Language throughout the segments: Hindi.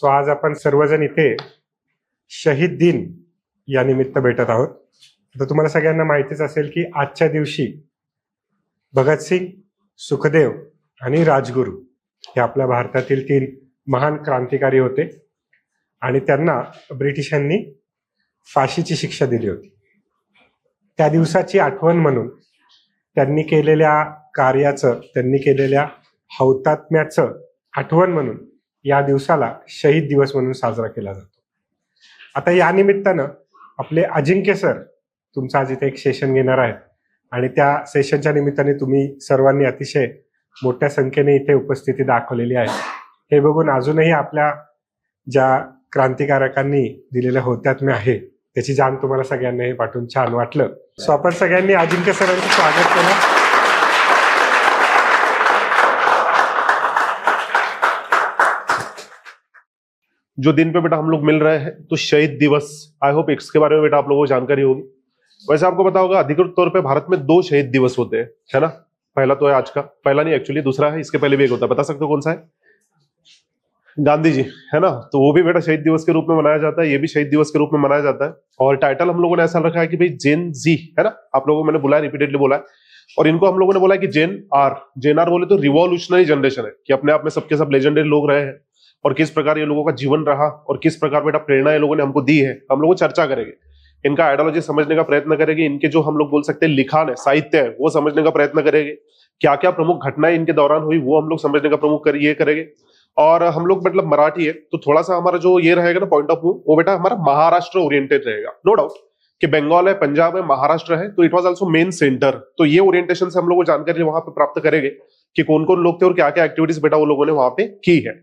आज आपण सर्वजण इथे शहीद दिन या निमित्त भेटत आहोत. आता तुम्हाला सगळ्यांना माहितीच असेल की आजच्या दिवशी भगतसिंग, सुखदेव आणि राजगुरू हे आपल्या भारतातील 3 महान क्रांतिकारी होते आणि त्यांना ब्रिटिशांनी फाशीची शिक्षा दिली होती. त्या दिवसाची आठवण म्हणून त्यांनी केलेल्या कार्याचं, त्यांनी केलेल्या हौतात्म्याचं आठवण म्हणून या दिवसाला शहीद दिवस म्हणून साजरा केला जातो. आता या निमित्तानं आपले अजिंक्य सर तुमचं आज इथे एक सेशन घेणार आहेत आणि त्या सेशनच्या निमित्ताने तुम्ही सर्वांनी अतिशय मोठ्या संख्येने इथे उपस्थिती दाखवलेली आहे. हे बघून अजूनही आपल्या ज्या क्रांतिकारकांनी दिलेलं हौतात्म्य आहे त्याची जाण तुम्हाला सगळ्यांना हे पाठवून छान वाटलं. सो आपण सगळ्यांनी अजिंक्य सरांचं स्वागत केलं. जो दिन पे बेटा हम लोग मिल रहे हैं तो शहीद दिवस, आई होप इसके बारे में बेटा आप लोगों को जानकारी होगी. वैसे आपको पता होगा अधिकृत तौर पे भारत में 2 शहीद दिवस होते हैं, है ना. पहला तो है आज का, पहला नहीं एक्चुअली दूसरा है, इसके पहले भी एक होता है. बता सकते हो कौन सा है? गांधी जी, है ना. तो वो भी बेटा शहीद दिवस के रूप में मनाया जाता है, ये भी शहीद दिवस के रूप में मनाया जाता है. और टाइटल हम लोगों ने ऐसा रखा है कि भाई जेन जी, है ना. आप लोगों को मैंने बोला है, रिपीटेडली बोला है. और इनको हम लोगों ने बोला है कि जेन आर बोले तो रिवॉल्यूशनरी जनरेशन है, कि अपने आप में सबके सब लेजेंडरी लोग रहे हैं और किस प्रकार ये लोगों का जीवन रहा और किस प्रकार बेटा प्रेरणा ये लोगों ने हमको दी है. हम लोग चर्चा करेंगे, इनका आइडियोलॉजी समझने का प्रयत्न करेंगे, इनके जो हम लोग बोल सकते हैं लिखान है, साहित्य है, वो समझने का प्रयत्न करेंगे. क्या क्या प्रमुख घटनाएं इनके दौरान हुई वो हम लोग समझने का ये करेंगे. और हम लोग मतलब मराठी है तो थोड़ा सा हमारा जो ये रहेगा ना पॉइंट ऑफ व्यू, वो बेटा हमारा महाराष्ट्र ओरिएंटेड रहेगा. नो डाउट कि बंगाल है, पंजाब है, महाराष्ट्र है, तो it was also main centre. तो ये ओरिएंटेशन से हम लोग जानकारी वहां पे प्राप्त करेंगे कि कौन कौन लोग थे और क्या क्या एक्टिविटीज बेटा वो लोगों ने वहां पे की है.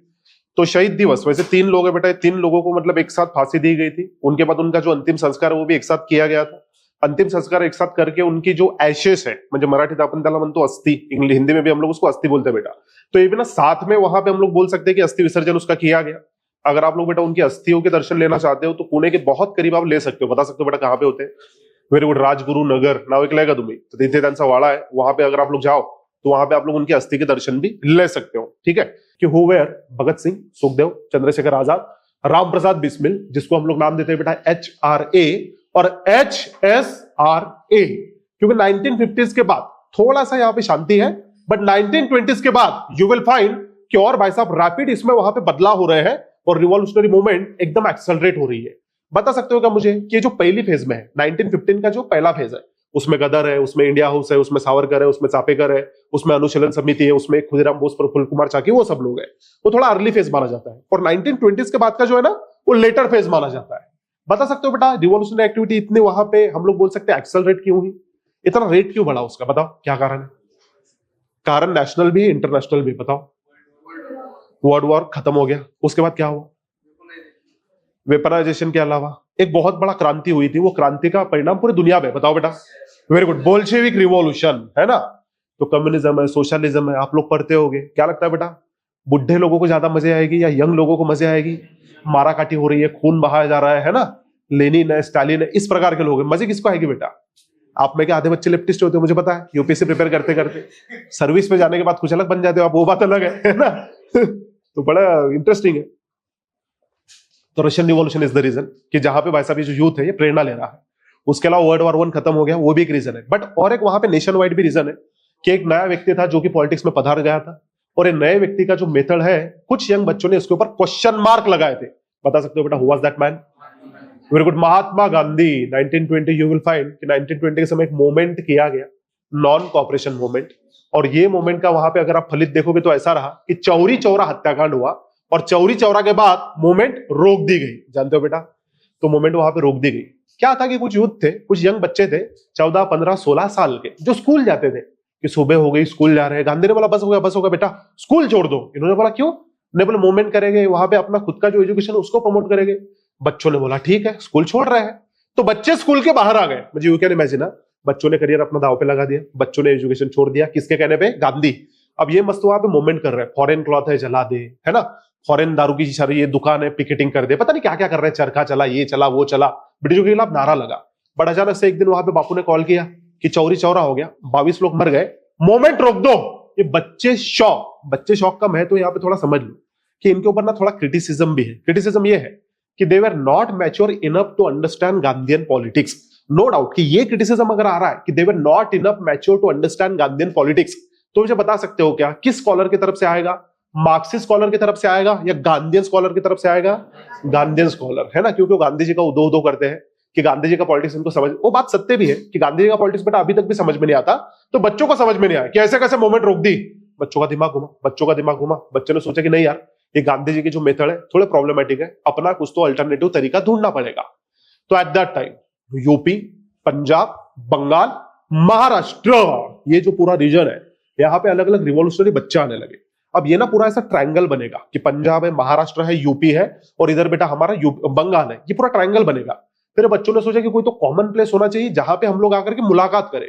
तो शहीद दिवस वैसे 3 लोग है बेटा, 3 लोगों को मतलब एक साथ फांसी दी गई थी. उनके बाद उनका जो अंतिम संस्कार है वो भी एक साथ किया गया था. अंतिम संस्कार एक साथ करके उनकी जो एशेस है, म्हणजे मराठीत आपण त्याला म्हणतो अस्थि, हिंदी में भी हम लोग उसको अस्थि बोलते हैं बेटा. तो ये भी ना साथ में वहां पे हम लोग बोल सकते हैं कि अस्थि विसर्जन उसका किया गया. अगर आप लोग बेटा उनकी अस्थियों के दर्शन लेना चाहते हो तो पुणे के बहुत करीब आप ले सकते हो. बता सकते हो बेटा कहाँ पे होते हैं? Very good. राजगुरु नगर नाव ऐकलंय का तुम्ही? तो तिथे त्यांचा वाडा है, वहां पे अगर आप लोग जाओ तो वहां पे आप लोग उनकी अस्थि के दर्शन भी ले सकते हो. ठीक है. कि हु वेयर भगत सिंह, सुखदेव, चंद्रशेखर आजाद, राम प्रसाद बिस्मिल, जिसको हम लोग नाम देते हैं बेटा HRA और HSRA, क्योंकि 1950s के बाद थोड़ा सा यहाँ पे शांति है, बट 1920s के बाद यू विल फाइंड कि और भाई साहब रैपिड इसमें वहां पे बदलाव हो रहे हैं और रिवॉल्यूशनरी मूवमेंट एकदम एक्सेलरेट हो रही है. बता सकते हो क्या मुझे कि ये जो पहली फेज में है 1915 का जो पहला फेज है, उसमें गदर है, उसमें इंडिया हाउस है, उसमें सावरकर है, उसमें चापेकर है, उसमें अनुशीलन समिति है, उसमें खुदीराम बोस, प्रफुल्ल कुमार चाकी, वो सब लोग हैं. वो थोड़ा अर्ली फेज माना जाता है. और 1920s के बाद का जो है ना वो लेटर फेज माना जाता है. बता सकते हो बेटा रिवॉल्यूशनरी एक्टिविटी इतनी वहां पे हम लोग बोल सकते हैं एक्सेलरेट क्यों हुई, इतना रेट क्यों बढ़ा उसका? बताओ क्या कारण है? कारण नेशनल भी इंटरनेशनल भी. बताओ. वर्ल्ड वॉर खत्म हो गया, उसके बाद क्या हुआ? वेपनाइजेशन के अलावा एक बहुत बड़ा क्रांति हुई थी, वो क्रांति का परिणाम पूरी दुनिया में. बताओ बेटा. Very good. बोल्शेविक रिवॉल्यूशन, है ना. तो कम्युनिज्म है, सोशलिज्म है, आप लोग पढ़ते होंगे. क्या लगता है बेटा, बुढ़े लोगों को ज्यादा मजे आएगी या यंग लोगों को मजे आएगी? मारा काटी हो रही है, खून बहाया जा रहा है ना. लेनिन है, स्टालिन है, इस प्रकार के लोग हैं. मजे किसको आएगी बेटा? आप में क्या आधे बच्चे लेफ्टिस्ट होते हो, मुझे पता है. यूपीएससी प्रिपेयर करते करते सर्विस में जाने के बाद कुछ अलग बन जाते हो आप, वो बात अलग है ना. तो बड़ा इंटरेस्टिंग है. तो Russian revolution is the reason कि जहां पे भाई साहब ये जो यूथ है ये प्रेरणा ले रहा है. उसके अलावा वर्ल्ड वॉर 1 खत्म हो गया, वो भी एक रीजन है. बट और एक वहां पे नेशन वाइड भी रीजन है कि एक नया व्यक्ति था जो कि पॉलिटिक्स में पधार गया था और ये नए व्यक्ति का जो मेथड है, कुछ यंग बच्चों ने इसके ऊपर क्वेश्चन मार्क लगाए थे. बता सकते हो बेटा who was that man? Very good. Mahatma Gandhi. 1920 you will find कि 1920 के समय एक मूवमेंट किया गया, नॉन कॉपरेशन मूवमेंट. और ये मूवमेंट का वहां पे अगर आप फलित देखोगे तो ऐसा रहा कि चौरी चौरा हत्याकांड हुआ और चौरी चौरा के बाद मूवमेंट रोक दी गई. जानते हो बेटा, तो मूवमेंट वहां पे रोक दी गई. क्या था कि कुछ यूथ थे, कुछ यंग बच्चे थे 14, 15, 16 साल के, जो स्कूल जाते थे कि सुबह हो गई स्कूल जा रहे हैं. गांधी ने बोला बस हो गया बेटा, स्कूल छोड़ दो. इन्होंने बोला क्यों? ने बोला मूवमेंट करेंगे, वहां पे अपना खुद का जो एजुकेशन उसको प्रमोट करेंगे. बच्चों ने बोला ठीक है, स्कूल छोड़ रहे हैं. तो बच्चे स्कूल के बाहर आ गए. मुझे यू कैन इमेजिन, बच्चों ने करियर अपना दाव पे लगा दिया, बच्चों ने एजुकेशन छोड़ दिया. किसके कहने पे? गांधी. अब ये मस्त वहां पे मूवमेंट कर रहे हैं, फॉरेन क्लॉथ है जला दे, है ना, फॉरेन दारू की सारी ये दुकान है पिकेटिंग कर दे, पता नहीं क्या क्या कर रहे हैं, चरखा चला, ये चला वो चला, ब्रिटिशों के खिलाफ नारा लगा. बट अचानक से एक दिन वहां पे बापू ने कॉल किया कि चौरी चौरा हो गया, 22 लोग मर गए, मोमेंट रोक दो. ये बच्चे शौक का महत्व यहाँ पे थोड़ा समझ लो कि इनके ऊपर ना थोड़ा क्रिटिसिज्म भी है। क्रिटिसिज्म ये है कि they were not mature enough to understand Gandhian politics. No doubt कि ये क्रिटिसिज्म अगर आ रहा है कि they were not enough mature to understand Gandhian politics, तो मुझे बता सकते हो क्या किस स्कॉलर की तरफ से आएगा? मार्क्सिस्ट स्कॉलर की तरफ से आएगा या गांधीयन स्कॉलर की तरफ से आएगा? गांधीयन स्कॉलर, है ना, क्योंकि वो गांधी जी का उदो उदो करते हैं कि गांधी जी का पॉलिटिक्स इनको समझ, वो बात सत्य भी है कि गांधी जी का पॉलिटिक्स बेटा अभी तक भी समझ में नहीं आता, तो बच्चों को समझ में नहीं आया कि ऐसे कैसे मूवमेंट रोक दी। बच्चों का दिमाग घुमा, बच्चों का दिमाग घुमा, बच्चों ने सोचा कि नहीं यार, ये गांधी जी की जो मेथड है थोड़े प्रॉब्लमेटिक है, अपना कुछ तो अल्टरनेटिव तरीका ढूंढना पड़ेगा। तो at that time UP, Punjab, Bengal, Maharashtra, ये जो पूरा रीजन है, यहाँ पे अलग अलग रिवॉल्यूशनरी बच्चे आने लगे। अब ये ना पूरा ऐसा ट्रायंगल बनेगा कि पंजाब है, महाराष्ट्र है, यूपी है और इधर बेटा हमारा बंगाल है, ये पूरा ट्रायंगल बनेगा। फिर बच्चों ने सोचा कि कोई तो कॉमन प्लेस होना चाहिए जहां पे हम लोग आकर के मुलाकात करें,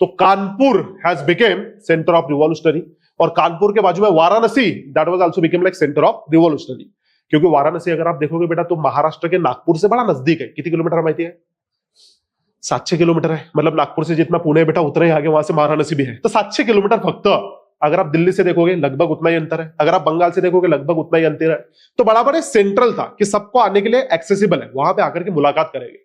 तो Kanpur has became centre of revolutionary, और कानपुर के बाजू में Varanasi, that was also became like centre of revolutionary, क्योंकि वाराणसी अगर आप देखोगे बेटा तो महाराष्ट्र के नागपुर से बड़ा नजदीक है। कितनी किलोमीटर माहिती है? 700 किलोमीटर है, मतलब नागपुर से जितना पुणे बेटा उतना ही आगे वहां से वाराणसी भी है, तो 700 किलोमीटर फक्त। अगर आप दिल्ली से देखोगे लगभग उतना ही अंतर है, अगर आप बंगाल से देखोगे लगभग उतना ही अंतर है। तो बड़ा बड़े सेंट्रल था कि सबको आने के लिए एक्सेसिबल है, वहां पे आकर के मुलाकात करेंगे।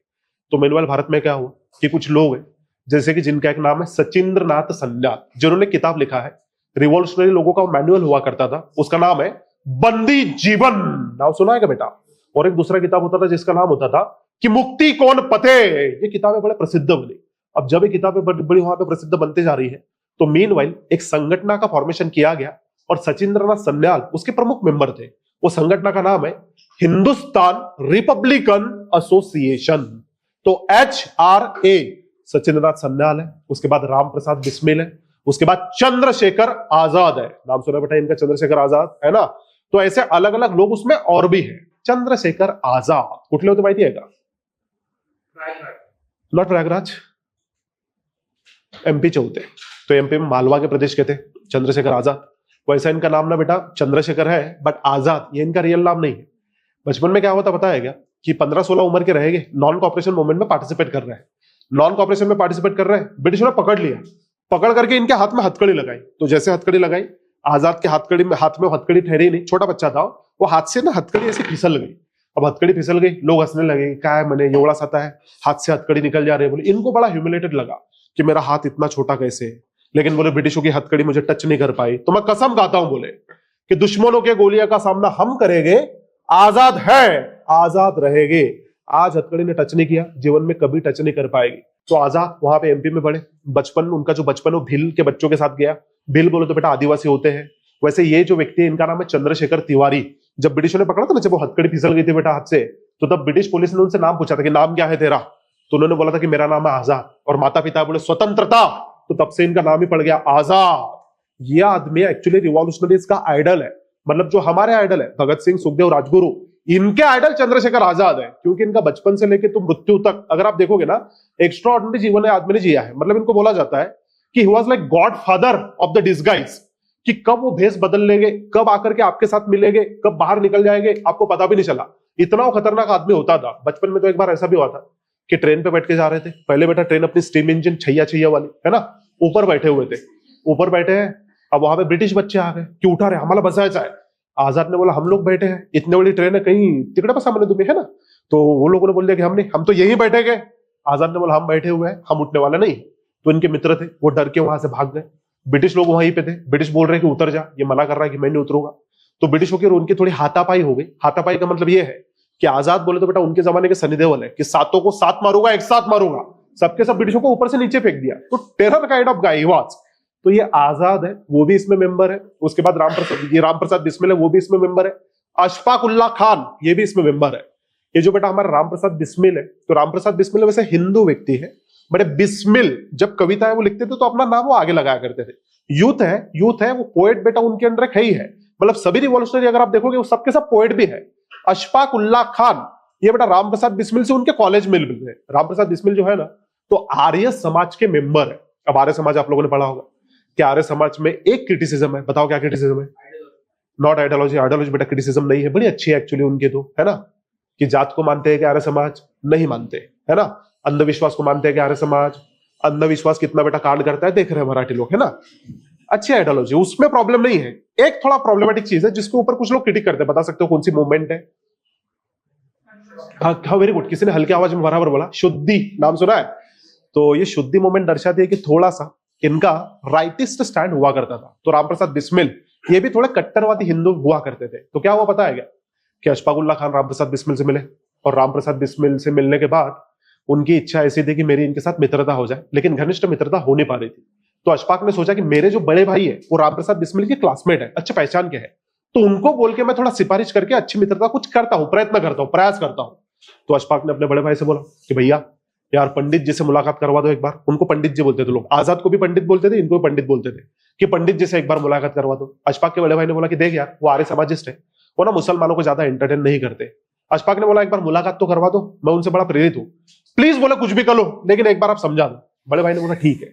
तो मेनुअल भारत में क्या हुआ कि कुछ लोग हैं जैसे कि जिनका एक नाम है सचिंद्र नाथ सन्याल, जिन्होंने किताब लिखा है, रिवॉल्यूशनरी लोगों का मैनुअल हुआ करता था, उसका नाम है बंदी जीवन, नाम सुना है क्या बेटा? और एक दूसरा किताब होता था जिसका नाम होता था कि मुक्ति कौन पते। ये किताबें बड़े प्रसिद्ध बनी। अब जब ये किताबें बड़ी वहां पे प्रसिद्ध बनते जा रही है, तो मीनवाइल एक संगठन का फॉर्मेशन किया गया और सचिंद्रनाथ सन्याल उसके प्रमुख मेंबर थे। वो संगठन का नाम है हिंदुस्तान रिपब्लिकन एसोसिएशन। तो HRA सचिंद्रनाथ सन्याल है, उसके बाद राम प्रसाद बिस्मिल है, उसके बाद चंद्रशेखर आजाद है, नाम सुना बेटा इनका, चंद्रशेखर आजाद, है ना। तो ऐसे अलग अलग लोग उसमें और भी हैं। चंद्रशेखर आजाद कुठले होते माहिती आहे का? नॉट प्रयागराज, MP चे होते। तो MP में मालवा के प्रदेश के थे चंद्रशेखर आजाद। वैसा इनका नाम ना बेटा चंद्रशेखर है, बट आजाद ये इनका रियल नाम नहीं है। बचपन में क्या होता पता है क्या कि 15-16 उम्र के रहेंगे, नॉन कॉपरेशन मूवमेंट में पार्टिसिपेट कर रहे हैं, नॉन कॉपरेशन में पार्टिसिपेट कर रहे हैं, ब्रिटिशों ने पकड़ लिया, पकड़ करके इनके हाथ में हथकड़ी लगाई। तो जैसे हथकड़ी लगाई, आजाद के हाथ में हथकड़ी ठहरी नहीं, छोटा बच्चा था वो, हाथ से ना हथकड़ी ऐसी फिसल गई। अब हथकड़ी फिसल गई, लोग हंसने लगे, क्या है मैंने एवढा सा है, हाथ से हथकड़ी निकल जा रही है। बोले इनको बड़ा ह्यूमिलेटेड लगा कि मेरा हाथ इतना छोटा कैसे है, लेकिन बोले ब्रिटिशों की हथकड़ी मुझे टच नहीं कर पाई। तो मैं कसम खाता हूं बोले कि दुश्मनों के गोलियां का सामना हम करेंगे, आजाद है, आजाद रहेंगे। आज हथकड़ी ने टच नहीं किया, जीवन में कभी टच नहीं कर पाएगी। तो आजाद वहां पे MP में बढ़े। बचपन में उनका जो बचपन वो भील के बच्चों के साथ गया। भील बोले तो बेटा आदिवासी होते हैं। वैसे ये जो व्यक्ति है इनका नाम है चंद्रशेखर तिवारी। जब ब्रिटिशों ने पकड़ा था ना, जब वो हथकड़ी फिसल गई थी बेटा हाथ से, तो तब ब्रिटिश पुलिस ने उनसे नाम पूछा था कि नाम क्या है तेरा, तो उन्होंने बोला था कि मेरा नाम है आजाद, और माता पिता बोले स्वतंत्रता, तो तब से इनका नाम ही पड़ गया आजाद। ये आदमी एक्चुअली रिवॉल्यूशनरीज का आइडल है, मतलब जो हमारे आइडल है भगत सिंह, सुखदेव, राजगुरु, इनके आइडल चंद्रशेखर आजाद है, क्योंकि इनका बचपन से लेकर तो मृत्यु तक अगर आप देखोगे ना, एक्स्ट्राऑर्डिनरी जीवन आदमी ने जिया है। मतलब इनको बोला जाता है कि he was like God father of the disguise, कि कब वो भेष बदल लेंगे, कब आकर के आपके साथ मिलेंगे, कब बाहर निकल जाएंगे, आपको पता भी नहीं चला। इतना वो खतरनाक आदमी होता था। बचपन में तो एक बार ऐसा भी हुआ था कि ट्रेन पे बैठ के जा रहे थे, पहले बेटा ट्रेन अपनी स्टीम इंजन छैया वाली है ना, ऊपर बैठे हुए थे, ऊपर बैठे हैं। अब वहां पे ब्रिटिश बच्चे आ गए कि उठा रहे, हमारा बसायचा है। आजाद ने बोला हम लोग बैठे हैं, इतनी बड़ी ट्रेन है, कहीं तिकड़े बसा मैंने तुम्हें, है ना। तो वो लोगों ने बोल दिया कि हम तो यही बैठेंगे। आजाद ने बोला हम बैठे हुए हैं, हम उठने वाले नहीं। तो इनके मित्र थे, वो डर के वहां से भाग गए। ब्रिटिश लोग वहीं पे थे, ब्रिटिश बोल रहे हैं कि उतर जा, ये मना कर रहा है कि मैं नहीं उतरूंगा। तो ब्रिटिशों की और उनकी थोड़ी हाथापाई हो गई। हाथापाई का मतलब ये है कि आजाद बोले तो बेटा उनके जमाने के सनी देओल है कि सातों को सात मारूंगा, एक साथ मारूंगा, सबके सब ब्रिटिशों को ऊपर से नीचे फेंक दिया। तो terror kind of guy was. तो ये आजाद है, वो भी इसमें मेंबर है। उसके बाद राम प्रसाद बिस्मिल है, वो भी इसमें मेंबर है। अशफाक उल्लाह खान ये भी इसमें मेंबर है। ये जो बेटा हमारा राम प्रसाद बिस्मिल है, तो राम प्रसाद बिस्मिल वैसे हिंदू व्यक्ति है, बड़े बिस्मिल जब कविता है वो लिखते थे तो अपना नाम वो आगे लगाया करते थे। यूथ है वो पोएट बेटा उनके अंदर है ही है। मतलब सभी रिवॉल्यूशनरी अगर आप देखोगे वो सबके सब पोएट भी है। अशफाक उल्लाह खान ये बेटा राम प्रसाद बिस्मिल से उनके कॉलेज में मिलते हैं। राम प्रसाद बिस्मिल जो है ना, तो आर्य समाज के मेंबर है। अब आर्य समाज आप लोगों ने पढ़ा होगा कि आर्य समाज में एक क्रिटिसिज्म है, बताओ क्या क्रिटिसिज्म है? नॉट आइडियोलॉजी, आइडियोलॉजी बेटा क्रिटिसिज्म नहीं है, बड़ी अच्छी है एक्चुअली उनके तो, है ना। कि जात को मानते हैं कि आर्य समाज नहीं मानते, है ना। अंधविश्वास को मानते हैं कि आर्य समाज, अंधविश्वास कितना बेटा कांड करता है देख रहे हैं मराठी लोग, है ना। अच्छी आइडियोलॉजी, उसमें प्रॉब्लम नहीं है। एक थोड़ा प्रॉब्लमेटिक चीज है जिसके ऊपर कुछ लोग क्रिटिक करते हैं, बता सकते हो कौन सी मूवमेंट है? हाँ हाँ, वेरी गुड, किसी ने हल्की आवाज में बराबर बोला, शुद्धि नाम सुना है? तो ये शुद्धि मूवमेंट दर्शाती है कि थोड़ा सा इनका राइटिस्ट स्टैंड हुआ करता था। तो रामप्रसाद बिस्मिल ये भी थोड़े कट्टरवादी हिंदू हुआ करते थे। तो क्या हुआ पता है क्या, कि अशफाकुल्ला खान रामप्रसाद बिस्मिल से मिले, और रामप्रसाद बिस्मिल से मिलने के बाद उनकी इच्छा ऐसी थी कि मेरी इनके साथ मित्रता हो जाए, लेकिन घनिष्ठ मित्रता हो नहीं पा रही थी। तो अशफाक ने सोचा कि मेरे जो बड़े भाई है वो रामप्रसाद बिस्मिल के क्लासमेट है, अच्छे पहचान के है, तो उनको बोल के मैं थोड़ा सिफारिश करके अच्छी मित्रता कुछ करता हूं, प्रयत्न करता हूं, प्रयास करता हूं। तो अशफाक ने अपने बड़े भाई से बोला कि भैया यार पंडित जी से मुलाकात करवा दो एक बार। उनको पंडित जी बोलते थे लोग, आजाद को भी पंडित बोलते थे, इनको भी पंडित बोलते थे, कि पंडित जी से एक बार मुलाकात करवा दो। अशफाक के बड़े भाई ने बोला कि देख यार वो आर्य समाजिस्ट है, वो ना मुसलमानों को ज्यादा एंटरटेन नहीं करते। अशफाक ने बोला एक बार मुलाकात तो करवा दो, मैं उनसे बड़ा प्रेरित हूं, प्लीज बोला कुछ भी कर लो लेकिन एक बार आप समझा दो। बड़े भाई ने बोला ठीक है।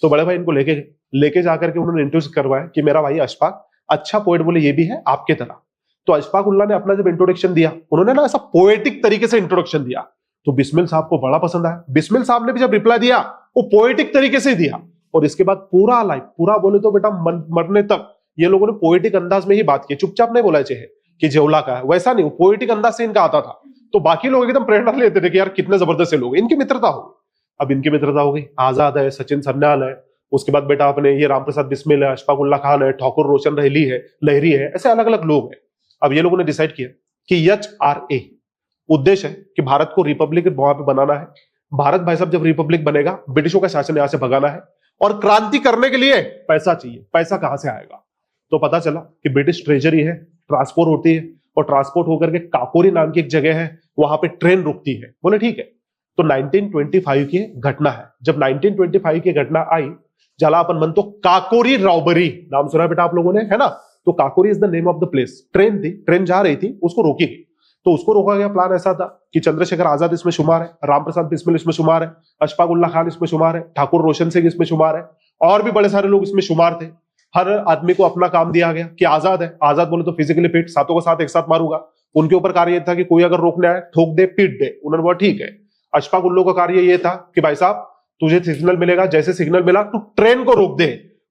तो बड़े भाई इनको लेके जाकर के उन्होंने इंट्रोड्यूस करवाया कि मेरा भाई अशफाक अच्छा पोएट बोले ये भी है आपके तरह। तो अशफाक उल्लाह ने अपना जब इंट्रोडक्शन दिया, उन्होंने ना ऐसा पोएटिक तरीके से इंट्रोडक्शन दिया, तो बिस्मिल साहब को बड़ा पसंद आया। बिस्मिल साहब ने भी जब रिप्लाई दिया वो पोएटिक तरीके से दिया, और इसके बाद पूरा लाइफ, पूरा बोले तो बेटा मरने तक ये लोगों ने पोएटिक अंदाज में ही बात की, चुपचाप नहीं बोला चाहिए कि जेवला का है, वैसा नहीं, पोएटिक अंदाज से इनका आता था। तो बाकी लोग एकदम प्रेरणा लेते थे कि यार कितने जबरदस्त से लोग, इनकी मित्रता हो गई। अब इनकी मित्रता हो गई, आजाद है, सचिन सन्याल है, उसके बाद बेटा अपने ये रामप्रसाद बिस्मिल है, अशफाक उल्लाह खान है, ठाकुर रोशन लहरी है, ऐसे अलग अलग लोग हैं। अब ये लोगों ने डिसाइड किया कि HRA उद्देश्य है कि भारत को रिपब्लिक वहां पे बनाना है। भारत भाई साहब जब रिपब्लिक बनेगा, ब्रिटिशों का शासन यहां से भगाना है, और क्रांति करने के लिए पैसा चाहिए। पैसा कहां से आएगा? तो पता चला कि ब्रिटिश ट्रेजरी है, ट्रांसपोर्ट होती है, और ट्रांसपोर्ट होकर के काकोरी नाम की एक जगह है, वहां पे ट्रेन रुकती है। बोले ठीक है। तो 1925 की घटना है, जब 1925 की घटना आई, जला अपन मन तो काकोरी रॉबरी नाम सुना बेटा आप लोगों ने, है ना? तो Kakori is the name of the place. Train थी, ट्रेन जा रही थी, उसको रोकी गई। तो उसको रोका गया, प्लान ऐसा था कि चंद्रशेखर आजाद इसमें शुमार है, रामप्रसाद बिस्मिल इसमें शुमार है, अशफाक उल्लाह खान इसमें शुमार है, ठाकुर रोशन सिंह इसमें शुमार है, और भी बड़े सारे लोग इसमें शुमार थे। हर आदमी को अपना काम दिया गया कि आजाद है, आजाद बोले तो फिजिकली फिट, सातों का साथ एक साथ मारूंगा। उनके ऊपर कार्य था कि कोई अगर रोकने आए ठोक दे, पीट दे। उन्होंने बोला ठीक है। अशफाक उल्लाह का कार्य यह था कि भाई साहब तुझे सिग्नल मिलेगा, जैसे सिग्नल मिला तू ट्रेन को रोक दे।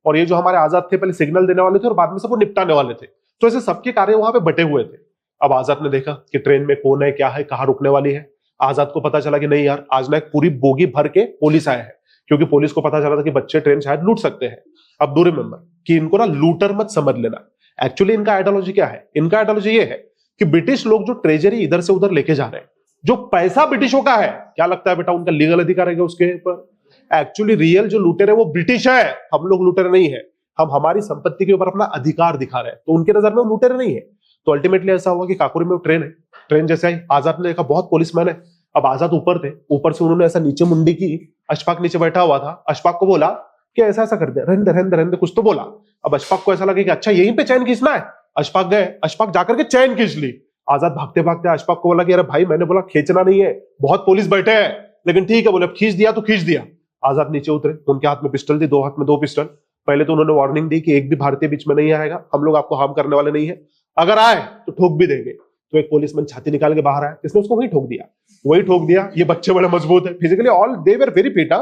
और ये जो हमारे आजाद थे पहले सिग्नल देने वाले थे और बाद में सबको निपटाने वाले थे, तो ऐसे सबके कार्य वहां पे बटे हुए थे। अब आजाद ने देखा कि ट्रेन में कौन है, क्या है, कहां रुकने वाली है। आजाद को पता चला कि नहीं यार, आज ना एक पूरी बोगी भर के पुलिस आया है, क्योंकि पुलिस को पता चला था कि बच्चे ट्रेन शायद लूट सकते हैं। अब डू रिमेंबर कि इनको ना लूटर मत समझ लेना। एक्चुअली इनका आइडियोलॉजी क्या है? इनका आइडियोलॉजी ये है कि ब्रिटिश लोग जो ट्रेजरी इधर से उधर लेके जा रहे हैं, जो पैसा ब्रिटिशों का है, क्या लगता है बेटा उनका लीगल अधिकार है उसके ऊपर? एक्चुअली रियल जो लूटर है वो ब्रिटिश है, हम लोग लूटर नहीं है। हम हमारी संपत्ति के ऊपर अपना अधिकार दिखा रहे हैं, तो उनके नजर में वो लूटर नहीं है। तो अल्टीमेटली ऐसा हुआ कि काकोरी में वो ट्रेन है, ट्रेन जैसे आई, आजाद ने देखा बहुत पुलिसमैन है। अब आजाद ऊपर थे, ऊपर से उन्होंने ऐसा नीचे मुंडी की, अशफाक नीचे बैठा हुआ था, अशफाक को बोला कि ऐसा ऐसा कर दे, रहने दे रहने दे रहने दे, कुछ तो बोला। अब अशफाक को ऐसा लगा कि अच्छा यहीं पे चैन खींचना है। अशफाक गए, अशफाक जाकर के चैन खींच ली। आजाद भागते भागते अशफाक को बोला कि अरे भाई मैंने बोला खींचना नहीं है, बहुत पुलिस बैठे हैं, लेकिन ठीक है बोले खींच दिया तो खींच दिया। आजाद नीचे उतरे, उनके हाथ में पिस्टल थी, दो हाथ में दो पिस्टल। पहले तो उन्होंने वार्निंग दी कि एक भी भारतीय बीच में नहीं आएगा, हम लोग आपको हार्म करने वाले नहीं है, अगर आए तो ठोक भी देंगे। तो एक पुलिसमैन छाती निकाल के बाहर आया, इसने उसको वही ठोक दिया, वही ठोक दिया। ये बच्चे बड़े मजबूत है physically, all they were very fit.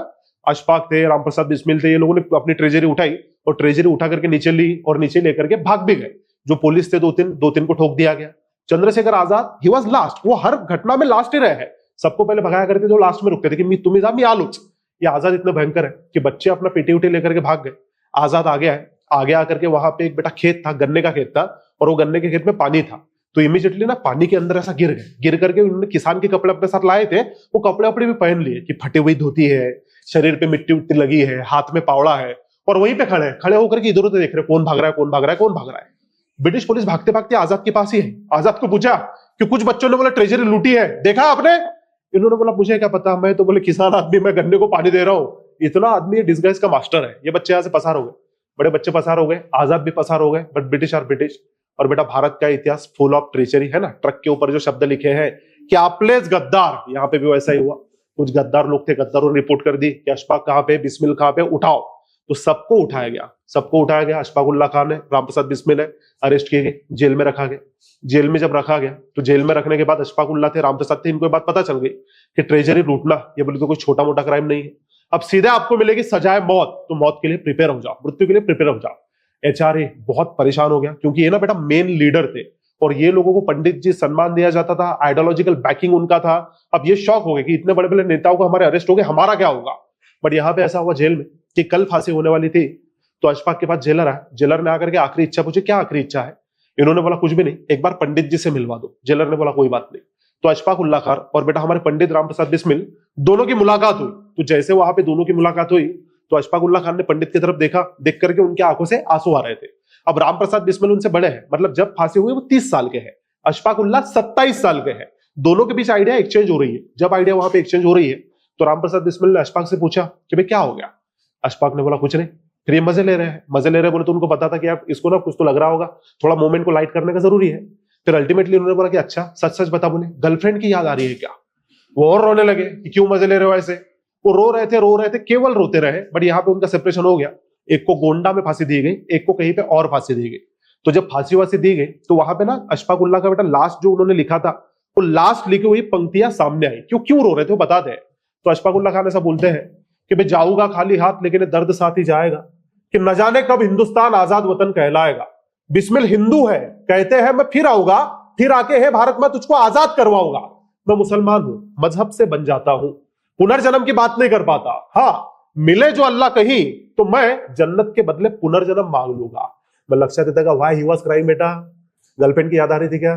Ashfaq थे, रामप्रसाद बिस्मिल थे, ये लोगों ने अपनी ट्रेजरी उठाई और ट्रेजरी उठा करके नीचे ली और नीचे लेकर के भाग भी गए। जो पुलिस थे दो तीन को ठोक दिया गया। Chandrashekhar Azad he was last, वो हर घटना में लास्ट ही रहे हैं, सबको पहले भगाया करते थे, वो लास्ट में रुकते थे कि तुम्हें साहब आलूच। ये आजाद इतना भयंकर है कि बच्चे अपना पेटी उटी लेकर के भाग गए। आजाद आगे आए, आगे आकर के वहां पे एक बेटा खेत था, गन्ने का खेत था, और वो गन्ने के खेत में पानी था। तो इमीडिएटली ना पानी के अंदर ऐसा गिर गए, गिर करके उन्होंने किसान के कपड़े अपने साथ लाए थे, वो कपड़े अपने भी पहन लिए कि फटी हुई धोती है, शरीर पे मिट्टी उट्टी लगी है, हाथ में पावड़ा है, और वहीं पे खड़े होकर के इधर उधर देख रहे कौन भाग रहा है, कौन भाग रहा है, कौन भाग रहा है। ब्रिटिश पुलिस भागते भागते आजाद के पास ही है। आजाद को पूछा कि कुछ बच्चों ने बोला ट्रेजरी लूटी है, देखा आपने? इन्होंने बोला मुझे क्या पता, मैं तो बोले किसान आदमी, मैं गन्ने को पानी दे रहा हूं। इतना आदमी डिस्गाइज का मास्टर है। ये बच्चे यहां से पसार हो गए, बड़े बच्चे पसार हो गए, आजाद भी पसार हो गए, बट ब्रिटिश आर ब्रिटिश। और बेटा भारत का इतिहास फुल ऑफ ट्रेजरी है ना, ट्रक के ऊपर जो शब्द लिखे हैं कि आपलेस गद्दार, यहाँ पे भी वैसा ही हुआ। कुछ गद्दार लोग थे, गद्दारों ने रिपोर्ट कर दी कि अशफाक कहां पे, बिस्मिल कहां पे, उठाओ। तो सबको उठाया गया, सबको उठाया गया। अशफाक उल्लाह खान है, रामप्रसाद बिस्मिल है, अरेस्ट किए गए, जेल में रखा गया। जेल में जब रखा गया तो जेल में रखने के बाद अशफाक उल्लाह थे, रामप्रसाद थे, इनको बात पता चल गई कि ट्रेजरी लूटना ये बोले तो कोई छोटा मोटा क्राइम नहीं है। अब सीधे आपको मिलेगी सजाए मौत, तो मौत के लिए प्रिपेयर हो जाओ, मृत्यु के लिए प्रिपेयर हो जाओ। एचआरए बहुत परेशान हो गया, क्योंकि ये ना बेटा मेन लीडर थे और ये लोगों को पंडित जी सम्मान दिया जाता था, आइडियोलॉजिकल बैकिंग उनका था। अब ये शॉक हो गए कि इतने बड़े बड़े नेताओं को हमारे अरेस्ट हो गए, हमारा क्या होगा। बट यहाँ पे ऐसा हुआ जेल में कि कल फांसी होने वाली थी, तो अशफाक के पास जेलर आया। जेलर ने आकर के आखिरी इच्छा पूछी, क्या आखिरी इच्छा है। इन्होंने बोला कुछ भी नहीं, एक बार पंडित जी से मिलवा दो। जेलर ने बोला कोई बात नहीं। तो अशफाक उल्ला खान और बेटा हमारे पंडित राम प्रसाद बिस्मिल दोनों की मुलाकात हुई। तो जैसे वहां पे दोनों की मुलाकात हुई, तो अशफाक उल्ला खान ने पंडित की तरफ देखा, देख करके उनकी आंखों से आंसू आ रहे थे। अब राम प्रसाद बिस्मिल उनसे बड़े हैं, मतलब जब फांसी हुई वो 30 साल के हैं, अशफाक उल्ला 27 साल के हैं। दोनों के बीच आइडिया एक्सचेंज हो रही है। जब आइडिया वहां पे एक्सचेंज हो रही है, तो राम प्रसाद बिस्मिल ने अशफाक से पूछा कि भाई क्या हो गया। अशफाक ने बोला कुछ नहीं। फिर ये मजे ले रहे हैं, मजे ले रहे हैं बोले, तो उनको पता था कि यार इसको ना कुछ तो लग रहा होगा, थोड़ा मोमेंट को लाइट करने का जरूरी है। फिर अल्टीमेटली उन्होंने बोला कि अच्छा सच सच बता, बोले गर्लफ्रेंड की याद आ रही है क्या। वो और रोने लगे कि क्यों मजे ले रहे हो ऐसे। वो रो रहे थे, केवल रोते रहे। बट यहाँ पे उनका सेपरेशन हो गया। एक को गोंडा में फांसी दी गई, एक को कहीं पे और फांसी दी गई। तो जब फांसी वासी दी गई, तो वहां पे ना अशफाक उल्ला का बेटा लास्ट जो उन्होंने लिखा था, वो लास्ट लिखी हुई पंक्तियां सामने आई। क्यों रो रहे थे वो बता दे। तो अशफाक उल्ला खान ऐसा बोलते हैं कि भाई जाऊंगा खाली हाथ, लेकिन दर्द साथ ही जाएगा, कि न जाने कब हिंदुस्तान आजाद वतन कहलाएगा। बिस्मिल हिंदू है, कहते हैं मैं फिर आऊंगा, फिर आके है भारत में तुझको आजाद करवाऊंगा। मैं मुसलमान हूं, मजहब से बन जाता हूं, पुनर्जन्म की बात नहीं कर पाता। हाँ, मिले जो अल्लाह कहीं, तो मैं जन्नत के बदले पुनर्जन्म मांग लूंगा। मैं लक्ष्य देता का वाई ही वाज क्राइंग बेटा, गर्लफ्रेंड की याद आ रही थी क्या।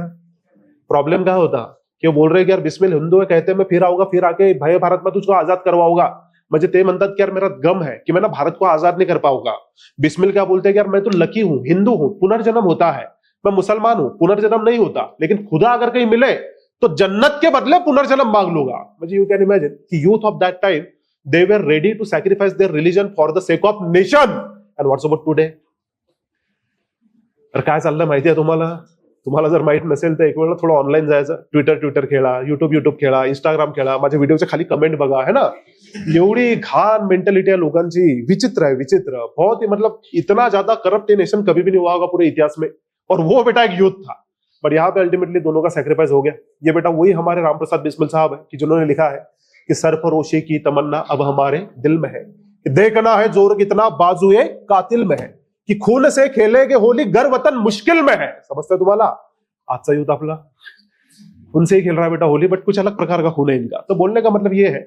प्रॉब्लम क्या होता कि वो बोल रहे कि यार बिस्मिल हिंदू है, कहते हैं मैं फिर आऊंगा, फिर आके भाई भारत में तुझको आजाद करवाऊंगा। मुझे ते म्हणतात कि यार मेरा गम है कि मैं ना भारत को आजाद नहीं कर पाऊंगा। बिस्मिल क्या बोलते हैं कि यार मैं तो लकी हूं, हिंदू हूं, पुनर्जन्म होता है। मैं मुसलमान हूं, पुनर्जन्म नहीं होता, लेकिन खुदा अगर कहीं मिले तो जन्नत के बदले पुनर्जन्म मांग लूंगा। मुझे यू कैन इमेजिन कि youth of that time they were ready to sacrifice their religion for the sake of nation. And what's about today. तर काय चाललं माहिती आहे तुम्हाला जर माहित नसेल तर एक वेळा थोडं ऑनलाईन जायचं, ट्विटर खेळा, युट्यूब खेळा, इंस्टाग्राम खेळा, माझ्या व्हिडिओच्या खाली कमेंट बघा, है ना। एवढी घाण मेंटेलिटी है लोगों की, विचित्र है, विचित्र बहुत ही, मतलब इतना ज्यादा करप्ट ये नेशन कभी भी नहीं हुआ होगा पूरे इतिहास में। और वो बेटा एक यूथ था। बट यहाँ पे अल्टीमेटली दोनों का सैक्रिफाइस हो गया। ये बेटा वही हमारे राम प्रसाद बिस्मिल साहब है कि जिन्होंने लिखा है कि सरफरोशी की तमन्ना अब हमारे दिल में है, कि देखना है जोर कितना बाजुए कातिल में है, कि खून से खेलेगे होली गर वतन मुश्किल में है। समझता तुम्हाला आजचा यूथ आपला उनसे ही खेल रहा है बेटा होली, बट कुछ अलग प्रकार का खून है इनका। तो बोलने का मतलब ये है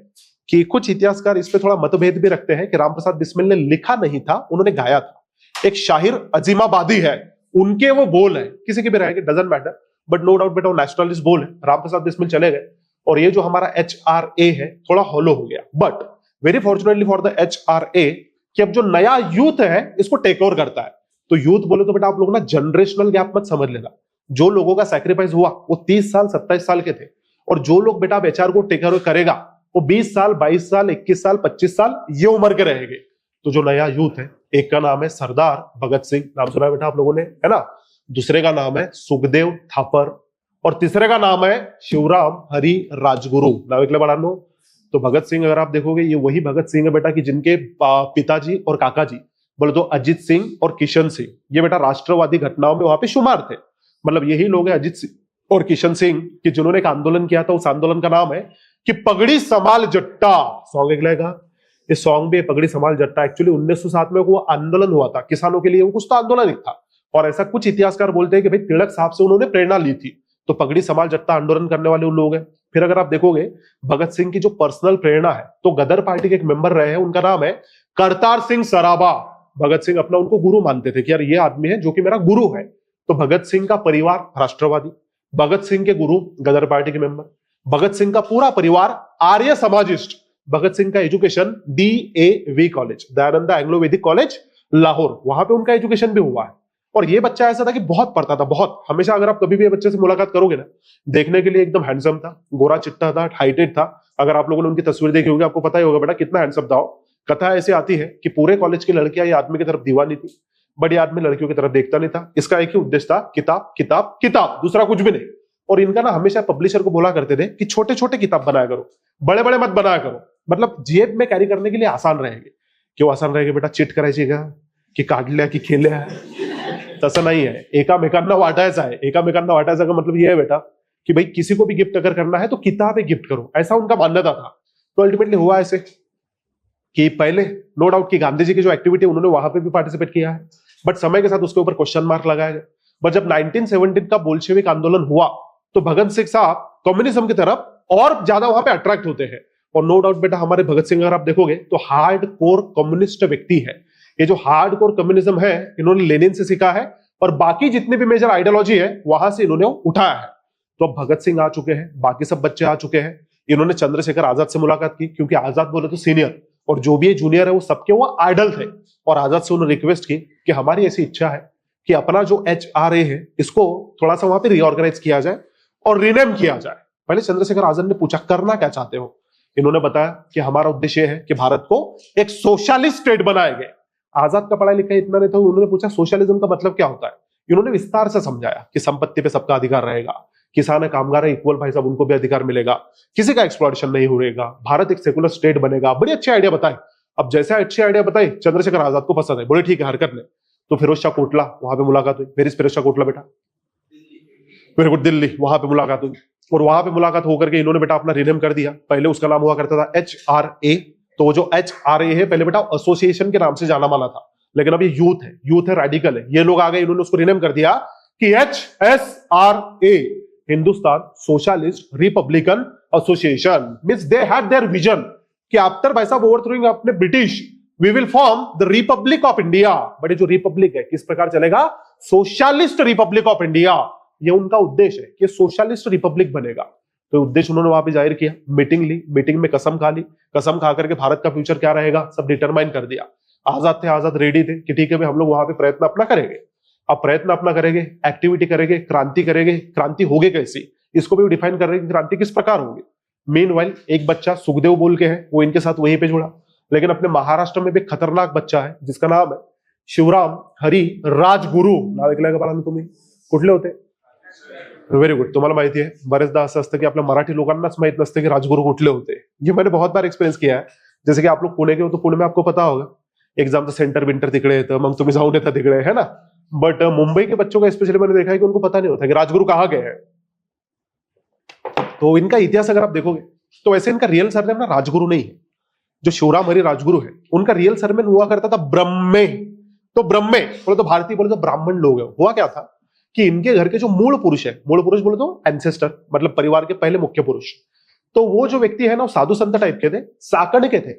कि कुछ इतिहासकार इस पे थोड़ा मतभेद भी रखते हैं कि राम प्रसाद बिस्मिल ने लिखा नहीं था, उन्होंने गाया था। एक शाहिर अजीमाबादी है, उनके वो बोल है, किसी के भी रहेंगे, doesn't matter, but no doubt बेटा वो नेशनलिस्ट बोल है। राम प्रसाद बिस्मिल चले गए और ये जो हमारा HRA है थोड़ा हॉलो हो गया। But very fortunately for the HRA कि अब जो नया यूथ है इसको टेक ओवर करता है। तो यूथ बोले तो बेटा आप लोग ना जनरेशनल गैप मत समझ लेना। जो लोगों का सैक्रिफाइस हुआ वो 30 साल 27 साल के थे, और जो लोग बेटा अब HR को टेक ओवर करेगा वो 20 साल 22 साल 21 साल 25 साल ये उम्र के रहेंगे। तो जो नया यूथ है, एक का नाम है सरदार भगत सिंह, नाम सुना है बेटा आप लोगों ने, है ना। दूसरे का नाम है सुखदेव थापर, और तीसरे का नाम है शिवराम हरी राजगुरु। नाम एकले बाळांनो। तो भगत सिंह अगर आप देखोगे ये वही भगत सिंह है बेटा कि जिनके पिताजी और काका जी बोले तो अजीत सिंह और किशन सिंह, ये बेटा राष्ट्रवादी घटनाओं में वहां पे शुमार थे। मतलब यही लोग हैं अजीत सिंह और किशन सिंह कि जिन्होंने एक आंदोलन किया था। उस आंदोलन का नाम है कि पगड़ी समाल जट्टा। सॉन्ग एक लेगा, इस सॉन्ग में पगड़ी समाल जट्टा एक्चुअली 1907 में वो आंदोलन हुआ था किसानों के लिए, वो कुछ तो आंदोलन एक था। और ऐसा कुछ इतिहासकार बोलते हैं कि भाई तिलक साहब से उन्होंने प्रेरणा ली थी। तो पगड़ी समाल जट्टा आंदोलन करने वाले उन लोग हैं। फिर अगर आप देखोगे भगत सिंह की जो पर्सनल प्रेरणा है, तो गदर पार्टी के एक मेंबर रहे हैं, उनका नाम है करतार सिंह सराबा। भगत सिंह अपना उनको गुरु मानते थे कि यार ये आदमी है जो कि मेरा गुरु है। तो भगत सिंह का परिवार राष्ट्रवादी, भगत सिंह के गुरु गदर पार्टी के मेंबर, भगत सिंह का पूरा परिवार आर्य समाजिस्ट। भगत सिंह का education DAV college, Dayanand Anglo वैदिक कॉलेज लाहौर, वहां पे उनका एजुकेशन भी हुआ है। और ये बच्चा ऐसा था कि बहुत पढ़ता था, बहुत। हमेशा अगर आप कभी भी ये बच्चे से मुलाकात करोगे ना, देखने के लिए एकदम हैंडसम था, गोरा चिट्टा था, हाइटेड था। अगर आप लोगों ने उनकी तस्वीर देखी होगी आपको पता ही होगा बेटा कितना हैंडसम था। कथा ऐसी आती है कि पूरे कॉलेज की लड़कियां ये आदमी की तरफ दीवानी थी, बट ये आदमी लड़कियों की तरफ देखता नहीं था। इसका एक ही उद्देश्य था, किताब किताब किताब, दूसरा कुछ भी नहीं। और इनका ना हमेशा पब्लिशर को बोला करते थे कि छोटे छोटे किताब बनाया करो, बड़े बड़े मत बनाया करो, मतलब जेब में कैरी करने के लिए आसान रहेंगे। क्यों आसान रहेगा बेटा? चिट करायची का की काढल्या की खेल्या? तसं नाही है, एकामेकांना वाटायचं आहे। एकामेकांना वाटायचं का मतलब ये है बेटा कि भाई किसी को भी गिफ्ट अगर करना है तो किताबें गिफ्ट करो, ऐसा उनका मान्यता था। तो अल्टीमेटली हुआ ऐसे कि पहले नो डाउट कि गांधी जी की जो एक्टिविटी उन्होंने वहां पे भी पार्टिसिपेट किया है, बट समय के साथ उसके ऊपर क्वेश्चन मार्क लगाया गया। बट जब 1917 का बोल्शेविक आंदोलन हुआ तो भगत सिंह साहब कम्युनिज्म की तरफ और ज्यादा वहां पे अट्रैक्ट होते हैं। और नो डाउट बेटा हमारे भगत सिंह अगर आप देखोगे तो हार्ड कोर कम्युनिस्ट व्यक्ति है। ये जो हार्ड कोर कम्युनिज्म है इन्होंने लेनिन से सीखा है और बाकी जितनी भी मेजर आइडियोलॉजी है वहां से इन्होंने उठाया है। तो अब भगत सिंह आ चुके हैं, बाकी सब बच्चे आ चुके हैं। इन्होंने चंद्रशेखर आजाद से मुलाकात की क्योंकि आजाद बोले तो सीनियर और जो भी जूनियर है वो सबके वो आइडल थे। और आजाद से उन्होंने रिक्वेस्ट की कि हमारी ऐसी इच्छा है कि अपना जो HRA है इसको थोड़ा सा वहां पे रीऑर्गेनाइज किया जाए और रीनेम किया जाए। पहले चंद्रशेखर आजाद ने पूछा करना क्या चाहते हो? इन्होंने बताया कि हमारा उद्देश्य है कि भारत को एक सोशलिस्ट स्टेट बनाएंगे। आजाद का पढ़ाई लिखा इतना नहीं था, उन्होंने पूछा सोशलिज्म का मतलब क्या होता है। इन्होंने विस्तार से समझाया कि संपत्ति पे सबका अधिकार रहेगा, किसान है कामगार है इक्वल भाई साहब उनको भी अधिकार मिलेगा, किसी का एक्सप्लॉयटेशन नहीं होगा, भारत एक सेकुलर स्टेट बनेगा। बड़ी अच्छी आइडिया बताई। अब जैसे अच्छी आइडिया बताई चंद्रशेखर आजाद को पसंद है, बोले ठीक है हरकत नहीं। तो फिरोज शाह कोटला वहां पे मुलाकात हुई। वेर इज फिरोज शाह कोटला बेटा? Very good, Delhi. वहां पे मुलाकात हुई और वहां पे मुलाकात होकर के इन्होंने बेटा अपना रिनेम कर दिया। पहले उसका नाम हुआ करता था HRA। तो वो जो HRA है पहले बेटा एसोसिएशन के नाम से जाना माना था, लेकिन अब ये यूथ है रेडिकल है। ये लोग आ गए, इन्होंने उसको रिनेम कर दिया कि HSRA, Hindustan Socialist Republican Association. Means they had their vision कि आफ्टर भाई साहब ओवरथ्रोइंग अपने British we will form the Republic of India. But ये जो रिपब्लिक है किस प्रकार चलेगा? Socialist Republic of India. ये उनका उद्देश्य है कि सोशलिस्ट रिपब्लिक बनेगा। तो उद्देश्य उन्होंने वहां पे जाहिर किया, मीटिंग ली, मीटिंग में कसम खा ली, कसम खा करके भारत का फ्यूचर क्या रहेगा सब डिटरमाइन कर दिया। आजाद थे, आजाद रेडी थे कि ठीक है भाई हम लोग वहां पे प्रयत्न अपना करेंगे। अब प्रयत्न अपना करेंगे, एक्टिविटी करेंगे, क्रांति करेंगे। क्रांति होगी कैसी इसको भी डिफाइन कर रहे हैं कि क्रांति किस प्रकार होगी। मीनवाइल एक बच्चा सुखदेव बोल के है वो इनके साथ वहीं पे जुड़ा, लेकिन अपने महाराष्ट्र में भी खतरनाक बच्चा है जिसका नाम है शिवराम हरी राजगुरू। नाव ऐकलंय का पाला तुम्ही? कुठले होते? व्हेरी गुड, तुम्हाला माहिती आहे। बरेचदा असं असतं की आपल्या मराठी लोकांनाच माहित नसते की राजगुरू कुठले होते। ये मैंने बहुत बार एक्सपिरियंस किया है। जैसे कि आप लोग पुणे के हो तो पुणे में आपको पता होगा एग्जामचं सेंटर विंटर तिकडे येतं, मग तुम्ही जाऊन येता तिकडे, है ना। बट मुंबई के बच्चों का स्पेशली मैंने देखा है कि उनको पता नहीं होता कि राजगुरु कहाँ गए हैं। तो इनका इतिहास अगर आप देखोगे तो वैसे इनका रियल सरनेम ना राजगुरु नहीं है। जो शिवराम हरी राजगुरु है उनका रियल सरनेम हुआ करता था ब्रह्मे। तो ब्रह्मे बोले तो भारतीय बोले तो ब्राह्मण लोग है। हुआ क्या था कि इनके घर के जो मूल पुरुष है, मूल पुरुष बोले तो एंसेस्टर मतलब परिवार के पहले मुख्य पुरुष, तो वो जो व्यक्ति है ना वो साधु संत टाइप के थे, साकण के थे।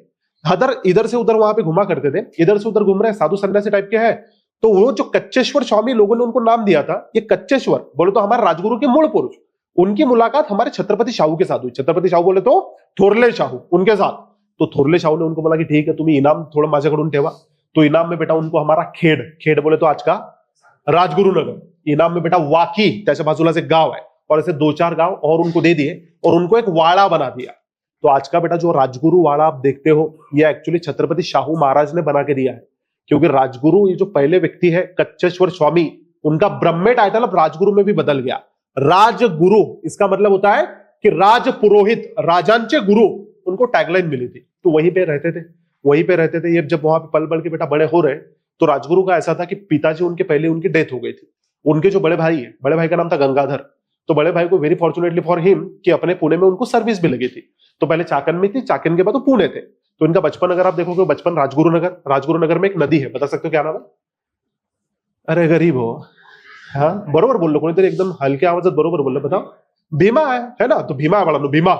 इधर से उधर वहां पे घुमा करते थे, इधर से उधर घूम रहे साधु सन्यासी टाइप के हैं। तो वो जो कच्चेश्वर स्वामी लोगों ने उनको नाम दिया था, ये कच्चेश्वर बोले तो हमारे राजगुरु के मूल पुरुष। उनकी मुलाकात हमारे छत्रपति शाहू के साथ हुई। छत्रपति शाहू बोले तो थोरले शाहू, उनके साथ। तो थोरले शाहू ने उनको बोला कि ठीक है तुम्ही इनाम थोड़ा माझ्याकडून ठेवा। तो इनाम में बेटा उनको हमारा खेड बोले तो आज का राजगुरुनगर, इनाम में बेटा वाकी त्याच्या बाजूला से गांव है और ऐसे 2-4 गांव और उनको दे दिए और उनको एक वाड़ा बना दिया। तो आज का बेटा जो राजगुरु वाड़ा आप देखते हो ये एक्चुअली छत्रपति शाहू महाराज ने बना के दिया है। क्योंकि राजगुरु ये जो पहले व्यक्ति है कच्चेश्वर स्वामी, उनका ब्रह्मे टाइटल अब राजगुरु में भी बदल गया। राजगुरु इसका मतलब होता है कि राज पुरोहित, राजांचे गुरु, उनको टैगलाइन मिली थी। तो वहीं पे रहते थे। ये जब वहां पे पल पल के बेटा बड़े हो रहे तो राजगुरु का ऐसा था कि पिताजी उनके पहले उनकी डेथ हो गई थी। उनके जो बड़े भाई है, बड़े भाई का नाम था गंगाधर। तो बड़े भाई को वेरी फॉर्चुनेटली फॉर हिम कि अपने पुणे में उनको सर्विस भी लगी थी। तो पहले चाकन में थी, चाकन के बाद वो पुणे थे। तो इनका बचपन अगर आप देखोगे बचपन राजगुरुनगर में एक नदी है, बता सकते हो क्या नाम है? अरे गरीब हो, हाँ बरोबर बोललो, कोणीतरी एकदम हलक्या आवाजात बरोबर बोललो, बताओ। भीमा है ना, तो भीमा बाळांनो भीमा।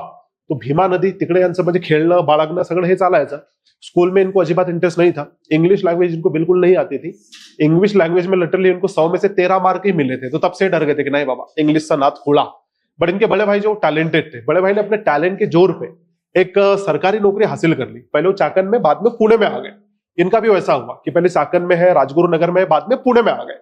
तो भीमा नदी तिकडे यांचं म्हणजे खेळणं बाळगणं सगळं हे चालायचं। स्कूल में इनको अजिबात इंटरेस्ट नहीं था। इंग्लिश लैंग्वेज इनको बिल्कुल नहीं आती थी। इंग्लिश लैंग्वेज में लिटरली इनको 100 में से 13 मार्क ही मिले थे। तो तब से डर गए थे कि नहीं बाबा इंग्लिश का नाथ खुला। बट इनके बड़े भाई जो टैलेंटेड थे, बड़े भाई ने अपने टैलेंट के जोर पे एक सरकारी नौकरी हासिल कर ली। पहले वो चाकन में, बाद में पुणे में आ गए। इनका भी वैसा हुआ कि पहले चाकन में है, राजगुरुनगर में है, बाद में पुणे में आ गए।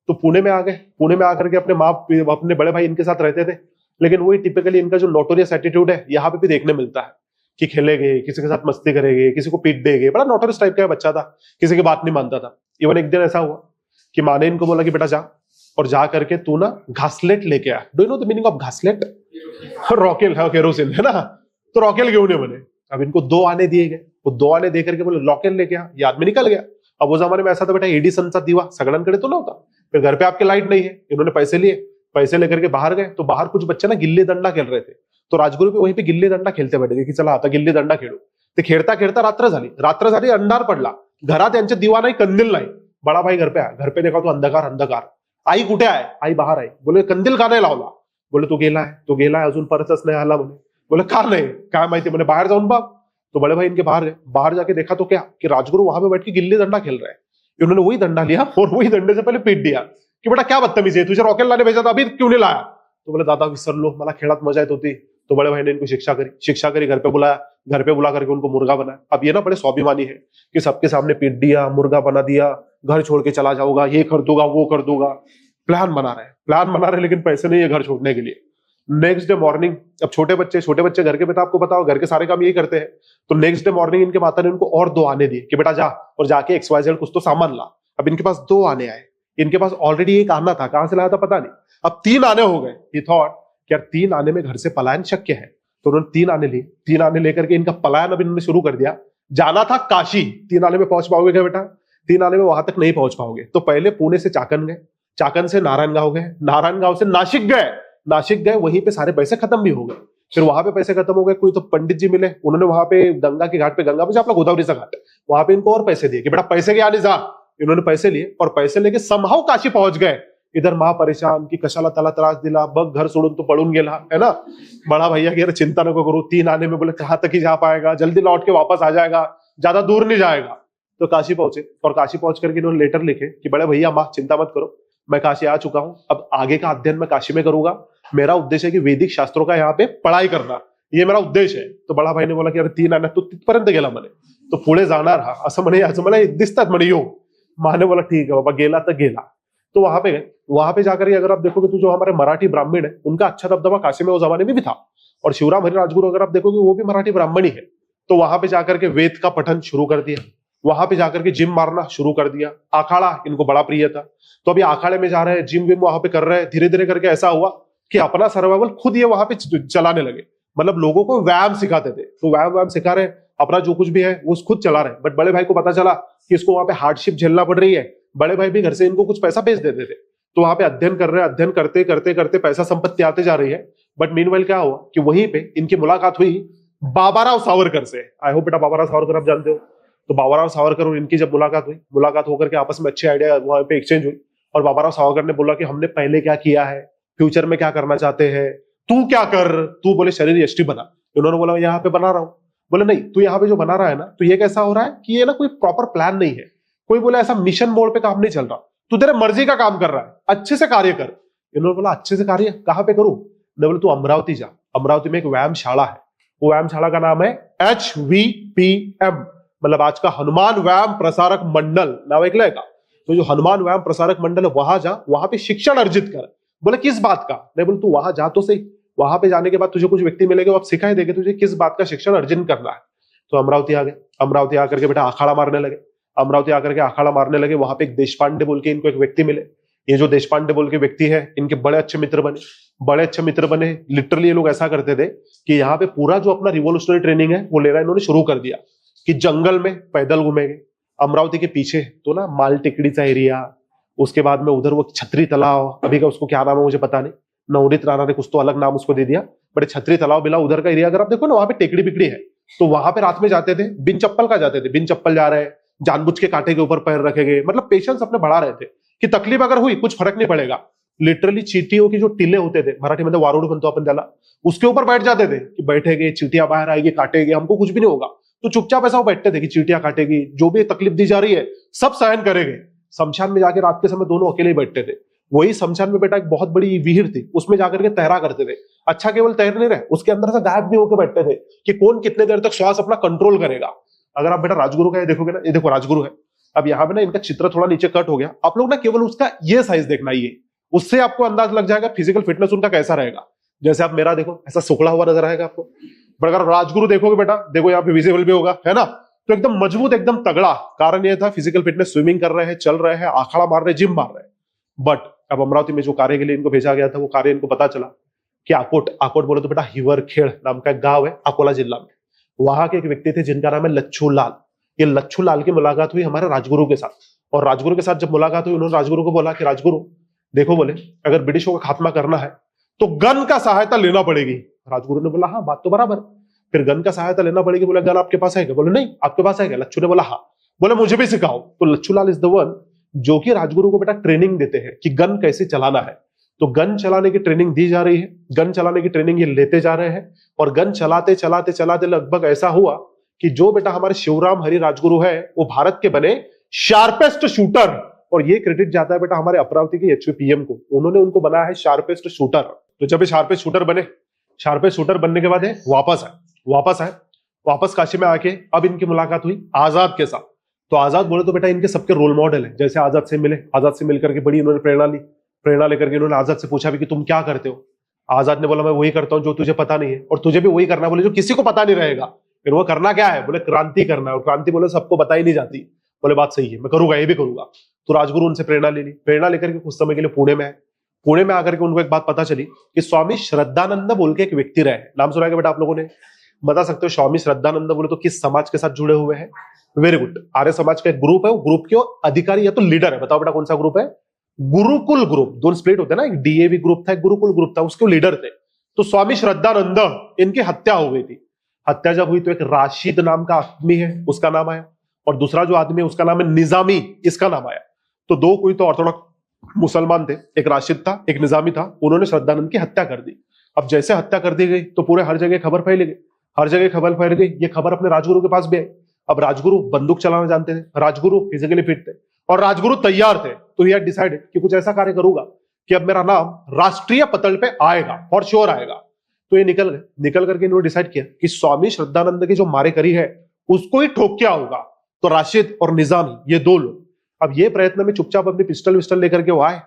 तो पुणे में आ गए, पुणे में आकर के अपने बड़े भाई इनके साथ रहते थे। लेकिन वही टिपिकली इनका जो नोटोरियस एटीट्यूड है यहाँ पे भी देखने मिलता है कि खेलेंगे, किसी के साथ मस्ती करेंगे, किसी को पीट देंगे। बड़ा नोटोरियस टाइप का बच्चा था, किसी की बात नहीं मानता था। इवन एक दिन ऐसा हुआ कि माँ ने इनको बोला कि बेटा जा और जा करके तू ना घासलेट लेके आ। Do you know the meaning of घासलेट? रॉकेल, हाँ केरोसिन है ना। तो रॉकेल घेऊन ये बने। अब इनको 2 आने दिए गए, वो 2 आने दे करके बोले लॉकेल लेके आ। ये आदमी निकल गया। अब वो जमाने में ऐसा था बेटा एडिसनचा दिवा सगळ्यांकडे तो नव्हता। फिर घर पे आपके लाइट नहीं है, इन्होंने पैसे लिए, पैसे लेकर के बाहर गए। तो बाहर कुछ बच्चे ना गिल्ली डंडा खेल रहे थे। तो राजगुरु भी वहीं पे गिल्ली डंडा खेलते बैठे कि चला आता गिल्ली डंडा खेलो। ते खेळता खेळता रात्र झाली, अंधार पडला, घरात यांच्या दिवा नाही, कंदील नाही. बडा भाई घर पे आया, घर पे देखा तो अंधकार अंधकार. आई कुठे आहे? आई बाहेर आहे. बोले कंदील का नाही लावला? बोले तो गेलाय अजून परतच नाही आला म्हणे. बोले का नहीं? क्या माहिती म्हणे, बाहर जाऊन बघ. तो बड़े भाई इनके बाहर गए, बाहर जाके देखा तो क्या कि राजगुरु वहां पे बैठ के गिल्ली डंडा खेल रहे हैं. इन्होंने वही डंडा लिया और वही डंडे से पहले पीट दिया कि बेटा क्या बदतमीजी है, तुझे रॉकेट लाने भेजा था, अभी क्यों नहीं लाया? तो बोले दादा विसर लो, मला खेळात मजा येत होती. तो बड़े भाई ने इनको शिक्षा करी, घर पे बुला करके उनको मुर्गा बनाया. अब ये ना बड़े स्वाभिमानी है कि सबके सामने पीट दिया, मुर्गा बना दिया, घर छोड़ के चला जाऊंगा, ये कर दूंगा, वो कर दूंगा. प्लान बना रहे लेकिन पैसे नहीं है घर छोड़ने के लिए. नेक्स्ट डे मॉर्निंग, अब छोटे बच्चे घर के बेटा, आपको बताओ घर के सारे काम यही करते हैं. तो नेक्स्ट डे मॉर्निंग इनके माता ने उनको और 2 आने दिए कि बेटा जा और जाके XYZ कुछ तो सामान ला. अब इनके पास 2 आने आए, इनके पास ऑलरेडी एक आना था, कहां से लाया था पता नहीं, अब 3 आने हो गए. ही थॉट कि यार 3 आने में घर से पलायन शक्य है, तो उन्होंने 3 आने लिए. 3 आने लेकर के इनका पलायन अब इन्होंने शुरू कर दिया. जाना था काशी. 3 आने में पहुंच पाओगे क्या बेटा? 3 आने में वहां तक नहीं पहुंच पाओगे. तो पहले पुणे से चाकन गए, चाकन से नारायणगांव गए, नारायणगांव से नासिक गए, वहीं पे सारे पैसे खत्म भी हो गए. फिर वहां पे पैसे खत्म हो गए, कोई तो पंडित जी मिले, उन्होंने वहां पे गंगा के घाट पे, गंगा पे आपका गोदावरीचा घाट है, वहां पे इनको और पैसे दिए कि बेटा पैसे के आने जा. इन्होंने पैसे लिए और पैसे लेके समहाउ काशी पहुंच गए. इधर माँ परेशान की कशाला त्याला त्रास दिला, बघ घर सोडून तो पळून गेला है ना. बड़ा भैया की चिंता नको करू, 3 आने में बोले कहां तक ही जा पाएगा, जल्दी लौट के वापस आ जाएगा, ज्यादा दूर नहीं जाएगा. तो काशी पहुंचे और काशी पहुंच करके इन्होंने लेटर लिखे कि बड़े भैया माँ चिंता मत करो, मैं काशी आ चुका हूं, अब आगे का अध्ययन मैं काशी में करूंगा. मेरा उद्देश्य है कि वैदिक शास्त्रों का यहाँ पे पढ़ाई करना, ये मेरा उद्देश्य है. तो बड़ा भाई ने बोला कि अरे 3 आने तू तिथपर्यंत गेला म्हणे, तो पुढे जाणार हा असं म्हणे दिसतात म्हणे येऊ. माने बोला ठीक है बाबा, गेला तर गेला. तो वहां पे गए, वहां पे जाकर अगर आप देखोगे तो जो हमारे मराठी ब्राह्मण है उनका अच्छा दबदबा काशी में उस जमाने में भी था. और शिवराम हरि राजगुरु अगर आप देखोगे वो भी मराठी ब्राह्मण ही है. तो वहां पे जाकर के वेद का पठन शुरू कर दिया, वहां पे जाकर के जिम मारना शुरू कर दिया. अखाड़ा इनको बड़ा प्रिय था, तो अभी अखाड़े में जा रहे हैं, जिम विम वहां पे कर रहे हैं. धीरे धीरे करके ऐसा हुआ कि अपना सर्वाइवल खुद ये वहां पे चलाने लगे. मतलब लोगों को व्यायाम सिखाते थे, तो व्यायाम सिखा रहे, अपना जो कुछ भी है वो खुद चला रहे. बट बड़े भाई को पता चला कि इसको वहां पे हार्डशिप झेलना पड़ रही है. बड़े भाई भी घर से इनको कुछ पैसा भेज देते थे, तो वहां पे अध्ययन कर रहे हैं, अध्ययन करते करते करते पैसा संपत्ति आते जा रही है. बट मीनवाइल क्या हुआ कि वहीं पे इनकी मुलाकात हुई बाबाराव सावरकर से. आई होप बेटा बाबाराव सावरकर आप जानते हो. तो बाबाराव सावरकर और इनकी जब मुलाकात होकर के आपस में अच्छे आइडिया वहां पे एक्सचेंज हुई. और बाबाराव सावरकर ने बोला कि हमने पहले क्या किया है, फ्यूचर में क्या करना चाहते हैं, तू क्या कर. तू बोले शरीर यष्टि बना. उन्होंने बोला यहाँ पे बना रहा हूं. बोले नहीं, तू यहाँ पे जो बना रहा है ना, तो ये कैसा हो रहा है कि ये ना कोई प्रॉपर प्लान नहीं है. कोई बोला ऐसा मिशन मोड पे काम नहीं चल रहा, तू तेरे मर्जी का काम कर रहा है, अच्छे से कार्य कर. इन्होंने बोला अच्छे से कार्य कहां पे करूं? ने बोले तू अमरावती जा, अमरावती में एक व्यायामशाला है, वो व्यायामशाला का नाम है HVPM, मतलब आज का हनुमान व्यायाम प्रसारक मंडल. नाम ऐकलंय का? तो जो हनुमान व्यायाम प्रसारक मंडल है वहां जा, वहां पे शिक्षण अर्जित कर. बोले किस बात का? नहीं बोले तू वहां जा तो सही, वहां पे जाने के बाद तुझे कुछ व्यक्ति मिलेंगे, वो आप सिखाई देंगे तुझे किस बात का शिक्षण अर्जन करना है. तो अमरावती आ गए, अमरावती आकर के बेटा अखाड़ा मारने लगे. अमरावती आकर के अखाड़ा मारने लगे. वहां पे एक देशपांडे बोल के इनको एक व्यक्ति मिले. ये जो देशपांडे बोल के व्यक्ति है, इनके बड़े अच्छे मित्र बने. लिटरली ये लोग ऐसा करते थे कि यहाँ पे पूरा जो अपना रिवोल्यूशनरी ट्रेनिंग है वो लेना इन्होंने शुरू कर दिया कि जंगल में पैदल घूमेंगे. अमरावती के पीछे तो ना माल टेकड़ीचा एरिया, उसके बाद में उधर वो छतरी तालाब, अभी का उसको क्या नाम है मुझे पता नहीं, नवनीत राणा ने कुछ तो अलग नाम उसको दे दिया. बट छतरी तालाब बिला उधर का एरिया अगर आप देखो ना, वहां पे टेकड़ी बिकड़ी है. तो वहां पे रात में जाते थे, बिन चप्पल का जाते थे, बिन चप्पल जा रहे हैं, जानबूझ के कांटे के ऊपर पैर रखेंगे. मतलब पेशेंस अपने बढ़ा रहे थे कि तकलीफ अगर हुई कुछ फर्क नहीं पड़ेगा. लिटरली चींटियों की जो टिल्ले होते थे, मराठी में वारुड म्हणतो अपन त्याला, उसके ऊपर बैठ जाते थे कि बैठेंगे, चींटियां बाहर आएगी, काटेगी, हमको कुछ भी नहीं होगा. तो चुपचाप ऐसा वो बैठते थे कि चींटियां काटेगी, जो भी तकलीफ दी जा रही है सब सहन करेंगे. शमशान में जाके रात के समय दोनों अकेले ही बैठते थे. वही शमशान में बेटा एक बहुत बड़ी विहीर थी, उसमें जाकर के तैरा करते थे. अच्छा केवल तैर नहीं रहे, उसके अंदर से गायब भी होकर बैठते थे कि कौन कितने देर तक श्वास अपना कंट्रोल करेगा. अगर आप बेटा राजगुरु का ये देखोगे ना, ये देखो राजगुरु है. अब यहाँ पे ना इनका चित्र थोड़ा नीचे कट हो गया. आप लोग ना केवल उसका ये साइज देखना, ये उससे आपको अंदाज लग जाएगा फिजिकल फिटनेस उनका कैसा रहेगा. जैसे आप मेरा देखो, ऐसा सुखड़ा हुआ नजर आएगा आपको. बट अगर राजगुरु देखोगे बेटा, देखो यहाँ पे विजिबल भी होगा, है ना, तो एकदम मजबूत, एकदम तगड़ा. कारण ये था फिजिकल फिटनेस, स्विमिंग कर रहे हैं, चल रहे हैं, अखाड़ा मार रहे हैं, जिम मार रहे हैं. बट अब अमरावती में जो कार्य के लिए इनको भेजा गया था, वो कार्य इनको पता चला कि आकोट बोले तो बेटा हिवरखेड़ नाम का एक गांव है अकोला जिला में. वहां के एक व्यक्ति थे जिनका नाम है लच्छू लाल. ये लच्छू लाल की मुलाकात हुई हमारे राजगुरु के साथ. और राजगुरु के साथ जब मुलाकात हुई, उन्होंने राजगुरु को बोला कि राजगुरु देखो, बोले अगर ब्रिटिशों का खात्मा करना है तो गन का सहायता लेना पड़ेगी. राजगुरु ने बोला हाँ बात तो बराबर. फिर गन का सहायता लेना पड़ेगी। बोला गन आपके पास है क्या? बोले नहीं। आपके पास है क्या? लच्छू ने बोला हाँ। बोले मुझे भी सिखाओ। तो लच्छू लाल इज द वन जो कि राजगुरु को बेटा ट्रेनिंग देते हैं कि गन कैसे चलाना है। तो गन चलाने की ट्रेनिंग दी जा रही है, गन चलाने की ट्रेनिंग ये लेते जा रहे हैं, और गन चलाते चलाते चलाते लगभग ऐसा हुआ कि जो बेटा हमारे शिवराम हरि राजगुरु है वो भारत के बने शार्पेस्ट शूटर। और ये क्रेडिट जाता है बेटा हमारे अमरावती के एचपीएम को, उन्होंने उनको बनाया है शार्पेस्ट शूटर। तो जब ये शार्पेस्ट शूटर बने, शार्पेस्ट शूटर बनने के बाद वापस आए, वापस काशी में आके अब इनकी मुलाकात हुई आजाद के साथ। तो आजाद बोले तो बेटा इनके सबके रोल मॉडल है। जैसे आजाद से मिले, आजाद से मिलकर के बड़ी इन्होंने प्रेरणा ली। प्रेरणा लेकर के इन्होंने आजाद से पूछा भी कि तुम क्या करते हो? आजाद ने बोला मैं वही करता हूं जो तुझे पता नहीं है, और तुझे भी वही करना है बोले जो किसी को पता नहीं रहेगा। फिर वो करना क्या है? बोले क्रांति करना है, और क्रांति बोले सबको बताई नहीं जाती। बोले बात सही है, मैं करूंगा, ये भी करूंगा। तो राजगुरु उनसे प्रेरणा ले ली। प्रेरणा लेकर के कुछ समय के लिए पुणे में आए। पुणे में आकर के उनको एक बात पता चली कि स्वामी श्रद्धानंद बोल के एक व्यक्ति रहे। नाम सुना है बेटा आप लोगों ने? बता सकते हो स्वामी श्रद्धानंद बोले तो किस समाज के साथ जुड़े हुए हैं? वेरी गुड, आर्य समाज का एक ग्रुप है, वो ग्रुप के अधिकारी या तो लीडर है। बताओ बेटा कौन सा ग्रुप है? गुरुकुल ग्रुप। दोनों स्प्लिट होते हैं ना, एक डीएवी ग्रुप था, एक गुरुकुल ग्रुप था, उसके लीडर थे। तो स्वामी श्रद्धानंद, इनकी हत्या हो गई थी। हत्या जब हुई तो एक राशिद नाम का आदमी है, उसका नाम आया, और दूसरा जो आदमी है उसका नाम है निजामी, इसका नाम आया। तो दो कोई तो ऑर्थोडॉक्स मुसलमान थे, एक राशिद था, एक निजामी था, उन्होंने श्रद्धानंद की हत्या कर दी। अब जैसे हत्या कर दी गई तो पूरे हर जगह खबर फैल गई, हर जगह खबर फैल गई। ये खबर अपने राजगुरु के पास भी आई। अब राजगुरु बंदूक चलाना जानते थे, राजगुरु फिजिकली फिट थे, और राजगुरु तैयार थे। तो ये डिसाइडेड कि कुछ ऐसा कार्य करूंगा कि अब मेरा नाम राष्ट्रीय पटल पे आएगा, और श्योर आएगा। तो ये निकल गए। निकल करके इन्होंने डिसाइड किया कि स्वामी श्रद्धानंद की जो मारे करी है उसको ही ठोक के आऊंगा। तो राशिद और निजामी, ये दो लोग अब ये प्रयत्न में चुपचाप अपनी पिस्टल विस्टल लेकर के वो आए।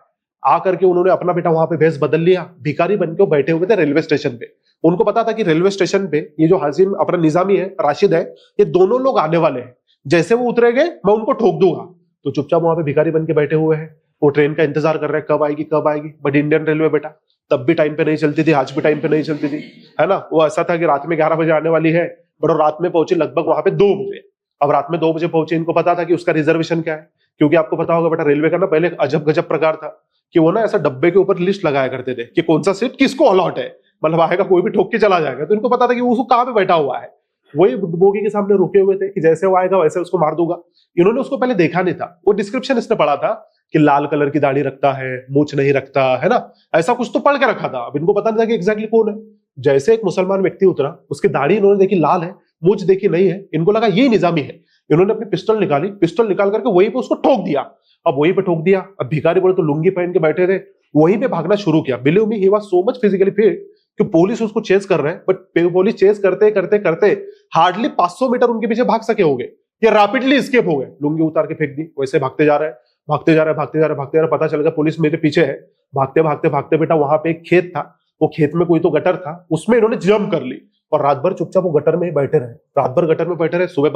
आकर के उन्होंने अपना बेटा वहां पे भेष बदल लिया, भिखारी बन के बैठे हुए थे रेलवे स्टेशन पे। उनको पता था कि रेलवे स्टेशन पे ये जो हाजिम अपना निजामी है, राशिद है, ये दोनों लोग आने वाले हैं। जैसे वो उतरेंगे मैं उनको ठोक दूंगा। तो चुपचाप वहां पे भिखारी बन के बैठे हुए हैं। वो ट्रेन का इंतजार कर रहे हैं, कब आएगी कब आएगी। बट इंडियन रेलवे बेटा तब भी टाइम पे नहीं चलती थी, आज भी टाइम पे नहीं चलती थी, है ना। वो ऐसा था कि रात में 11 बजे आने वाली है, बट वो रात में पहुंचे लगभग वहां पे 2 बजे। अब रात में 2 बजे पहुंचे, इनको पता था कि उसका रिजर्वेशन क्या है, क्योंकि आपको पता होगा बेटा रेलवे का ना पहले अजब गजब प्रकार था कि वो ना ऐसा डब्बे के ऊपर लिस्ट लगाया करते थे कि कौन सा सीट किसको अलॉट है, मतलब आएगा कोई भी ठोक के चला जाएगा। तो इनको पता था कि वो कहाँ पे बैठा हुआ है। वही बोगी के सामने रुके हुए थे कि जैसे वो आएगा वैसे उसको मार दूंगा। इन्होंने उसको पहले देखा नहीं था, वो डिस्क्रिप्शन इसने पढ़ा था कि लाल कलर की दाढ़ी रखता है, मूछ नहीं रखता है ना, ऐसा कुछ तो पढ़ के रखा था। अब इनको पता नहीं था कि एग्जैक्टली कौन है। जैसे एक मुसलमान व्यक्ति उतरा, उसकी दाढ़ी इन्होंने देखी लाल है, मूछ देखी नहीं है, इनको लगा ये निजामी है। इन्होंने अपनी पिस्टल निकाली, पिस्टल निकाल करके वहीं पे उसको ठोक दिया। अब वहीं पे ठोक दिया। अब भिखारी बोले तो लुंगी पहन के बैठे थे, वहीं पे भागना शुरू किया। Believe me, he was so much physically fit कि पुलिस उसको चेस कर रहे हैं, बट पुलिस चेस करते करते करते हार्डली 500 मीटर उनके पीछे भाग सके होंगे, ये रैपिडली एस्केप हो गए। लुंगी उतार के फेंक दी, वैसे भागते जा रहे हैं, भागते जा रहे हैं, भागते जा रहे हैं, भागते जा रहे हैं। पता चल गया पुलिस मेरे पीछे है। भागते भागते भागते बेटा वहां पे एक खेत था, वो खेत में कोई तो गटर था, उसमें इन्होंने जंप कर ली और रात भर चुपचाप वो गटर में ही बैठे रहे। रात भर गटर में बैठे रहे। सुबह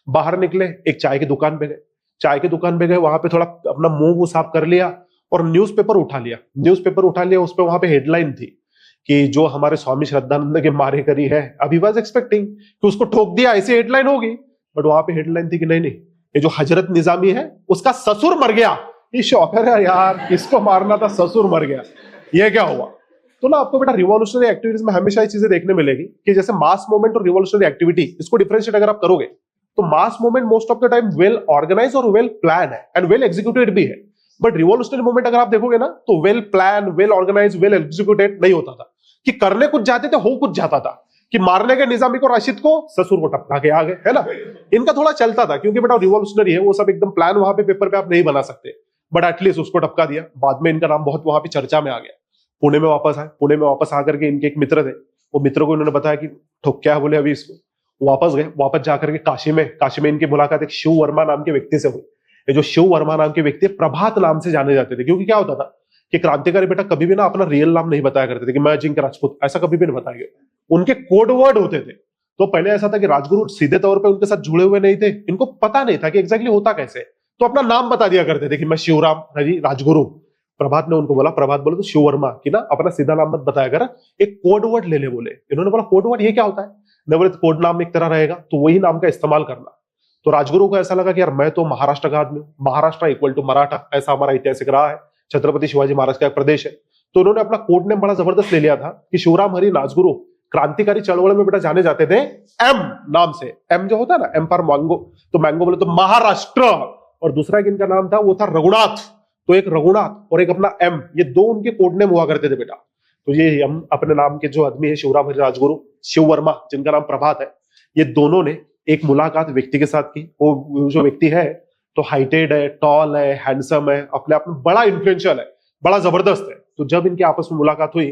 बाहर निकले, एक चाय की दुकान पे गए। चाय की दुकान पे गए, वहां पे थोड़ा अपना मुंह साफ कर लिया और न्यूज़पेपर उठा लिया। उस पर वहां पे हेडलाइन थी कि जो हमारे स्वामी श्रद्धानंद के मारे करी है। अभी वाज एक्सपेक्टिंग कि उसको ठोक दिया, ऐसी हेडलाइन होगी, बट वहां पे हेडलाइन थी कि नहीं, ये जो हजरत निजामी है उसका ससुर मर गया। ये शॉकर है यार, इसको मारना था, ससुर मर गया, ये क्या हुआ। तो ना आपको बेटा रिवॉल्यूशनरी एक्टिविटीज में हमेशा ये चीजें देखने मिलेगी कि जैसे मास मूवमेंट और रिवॉल्यूशनरी एक्टिविटी, इसको डिफरेंशिएट अगर आप करोगे तो mass movement most of the time well organise और वेल प्लान है एंड वेल एग्जीक्यूटेड भी है। बट रिवॉल्यूशनरी मूवमेंट अगर आप देखोगे ना तो well plan, well organise, well executed नहीं होता था, कि करने कुछ जाते थे, हो कुछ जाता था, कि मारने के निजामी को, राशिद को, ससुर को टपका के आ गए, है ना। इनका थोड़ा चलता था क्योंकि बेटा रिवॉल्यूशनरी है, वो सब एकदम प्लान वहां पे पेपर पे आप नहीं बना सकते, बट एटलीस्ट उसको टपका दिया। बाद में इनका नाम बहुत वहां पे चर्चा में आ गया। पुणे में वापस आए। पुणे में वापस आकर के इनके एक मित्र थे, वो मित्र को इन्होंने बताया कि ठोक क्या है, बोले अभी इसको। वापस गए। वापस जाकर के काशी में इनकी मुलाकात एक शिव वर्मा नाम के व्यक्ति से हुई। ये जो शिव वर्मा नाम के व्यक्ति प्रभात नाम से जाने जाते थे, क्योंकि क्या होता था कि क्रांतिकारी बेटा कभी भी ना अपना रियल नाम नहीं बताया करते थे कि मैं अजिंक्य राजपूत, ऐसा कभी भी नहीं बताया गया। उनके कोड वर्ड होते थे। तो पहले ऐसा था कि राजगुरु सीधे तौर पे उनके साथ जुड़े हुए नहीं थे, इनको पता नहीं था कि एग्जैक्टली होता कैसे, तो अपना नाम बता दिया करते थे कि मैं शिवराम राजगुरु। प्रभात ने उनको बोला, प्रभात बोले तो शिव वर्मा, कि ना अपना सीधा नाम मत बताया कर, एक कोड वर्ड ले ले। बोले, इन्होंने बोला कोड वर्ड ये क्या होता है? नहीं, बोले कोड नाम एक तरह रहेगा, तो वही नाम का इस्तेमाल करना। तो राजगुरु को ऐसा लगा कि यार मैं तो महाराष्ट्र का आदमी हूं, महाराष्ट्र इक्वल टू मराठा, ऐसा हमारा ऐतिहासिक रहा है, छत्रपति शिवाजी महाराज का एक प्रदेश है। तो उन्होंने अपना कोड नेम बड़ा जबरदस्त ले लिया था कि शिवराम हरि राजगुरु क्रांतिकारी चळवळ में बेटा जाने जाते थे एम नाम से। एम जो होता है ना, एम फॉर मैंगो, तो मैंगो बोले तो महाराष्ट्र। और दूसरा एक इनका नाम था, वो था रघुनाथ। तो एक रघुनाथ और एक अपना एम, ये दो उनके कोड नेम हुआ करते थे बेटा। तो ये हम अपने नाम के जो आदमी है शिवराम हरि राजगुरु, शिव वर्मा जिनका नाम प्रभात है, ये दोनों ने एक मुलाकात व्यक्ति के साथ की। वो जो व्यक्ति है तो हाइटेड है, टॉल है, हैंडसम है, अपने आप में बड़ा इन्फ्लुएंशियल है, बड़ा जबरदस्त है। तो जब इनकी आपस में मुलाकात हुई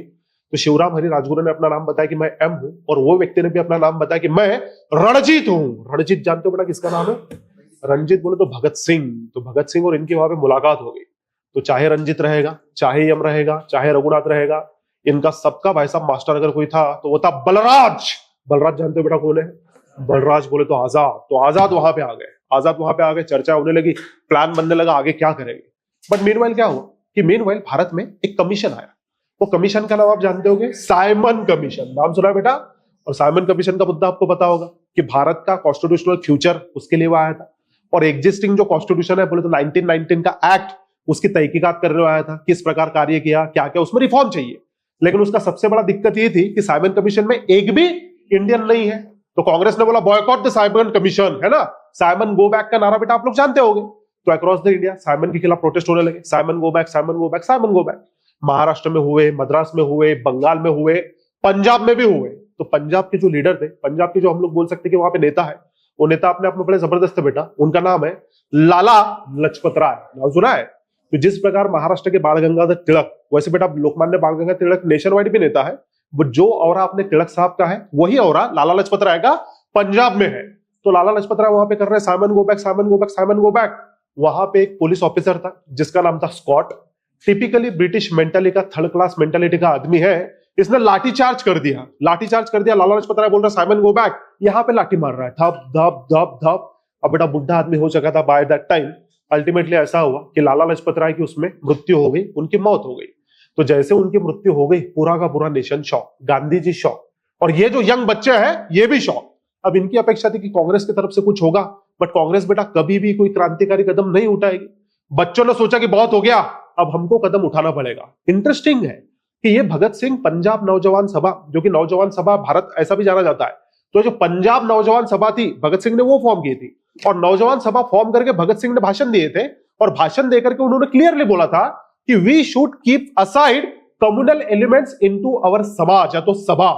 तो शिवराम हरि राजगुरु ने अपना नाम बताया कि मैं एम हूं, और वो व्यक्ति ने भी अपना नाम बताया कि मैं रणजीत हूं। रणजीत जानते हो बेटा किसका नाम है? रंजीत बोले तो भगत सिंह। तो भगत सिंह और इनकी वहां पे मुलाकात हो गई। तो चाहे रंजीत रहेगा, चाहे यम रहेगा, चाहे रघुनाथ रहेगा, इनका सबका भाई साहब मास्टर अगर कोई था तो वो था बलराज। बलराज जानते हो बेटा कौन है? बलराज बोले तो आजाद। तो आजाद वहां पे आ गए, आजाद वहां पे आ गए, चर्चा होने लगी, प्लान बनने लगा आगे क्या करेंगे। बट मीनवाइल क्या हुआ कि मीनवाइल भारत में एक कमीशन आया। वो कमीशन का नाम आप जानते होंगे, साइमन कमीशन। नाम सुना है बेटा? और साइमन कमीशन का मुद्दा आपको पता होगा कि भारत का कॉन्स्टिट्यूशनल फ्यूचर उसके लिए वो आया था। और एग्जिस्टिंग जो कॉन्स्टिट्यूशन है बोले तो 1919 का एक्ट, उसकी तहकीकात करने आया था, किस प्रकार कार्य किया, क्या क्या उसमें रिफॉर्म चाहिए। लेकिन उसका सबसे बड़ा दिक्कत ये थी कि साइमन कमीशन में एक भी इंडियन नहीं है। तो कांग्रेस ने बोला बॉयकॉट द साइमन कमीशन, है ना। साइमन गो बैक का नारा बेटा आप लोग जानते होंगे। तो अक्रॉस द इंडिया साइमन के खिलाफ प्रोटेस्ट होने लगे, Simon go back, Simon go back, Simon go back. Maharashtra में हुए, मद्रास में हुए, बंगाल में हुए, पंजाब में भी हुए। तो पंजाब के जो लीडर थे, पंजाब के जो हम लोग बोल सकते कि वहां पे नेता है, वो नेता अपने आप में बड़े जबरदस्त है बेटा। उनका नाम है लाला लजपत राय। नाम सुना है? तो जिस प्रकार महाराष्ट्र के बाल गंगाधर तिलक, वैसे बेटा लोकमान्य बाल गंगाधर तिलक नेशन वाइड भी नेता है। वो जो औरा अपने तिलक साहब का है वही औरा लाला लजपत राय का पंजाब में है। तो लाला लजपत राय वहां पे कर रहे हैं Simon go back, Simon go back, Simon go back. वहां पे एक पुलिस ऑफिसर था जिसका नाम था स्कॉट। टिपिकली ब्रिटिश मेंटालिटी का, थर्ड क्लास मेंटालिटी का आदमी है। इसने लाठी चार्ज कर दिया, लाठी चार्ज कर दिया। लाला लजपत राय बोल रहा है साइमन गो बैक, यहां पे लाठी मार रहा है, धप धप धप धप। अब बेटा बुढ़ा आदमी हो चुका था बाय दैट टाइम। अल्टीमेटली ऐसा हुआ कि लाला लजपत राय की उसमें मृत्यु हो गई, उनकी मौत हो गई। तो जैसे उनकी मृत्यु हो गई, पूरा का पूरा nation shock, Gandhi ji shock, और ये जो यंग बच्चे हैं ये भी शॉक। अब इनकी अपेक्षा थी कि कांग्रेस की तरफ से कुछ होगा, बट कांग्रेस बेटा कभी भी कोई क्रांतिकारी कदम नहीं उठाएगी। बच्चों ने सोचा कि बहुत हो गया, अब हमको कदम उठाना पड़ेगा। इंटरेस्टिंग है कि ये भगत सिंह पंजाब नौजवान सभा, जो कि नौजवान सभा भारत ऐसा भी जाना जाता है, तो जो पंजाब नौजवान सभा थी भगत सिंह ने वो फॉर्म की थी। और नौजवान सभा फॉर्म करके भगत सिंह ने भाषण दिए थे, और भाषण देकर के उन्होंने क्लियरली बोला था कि we should keep aside communal elements into our समाज, या तो सभा,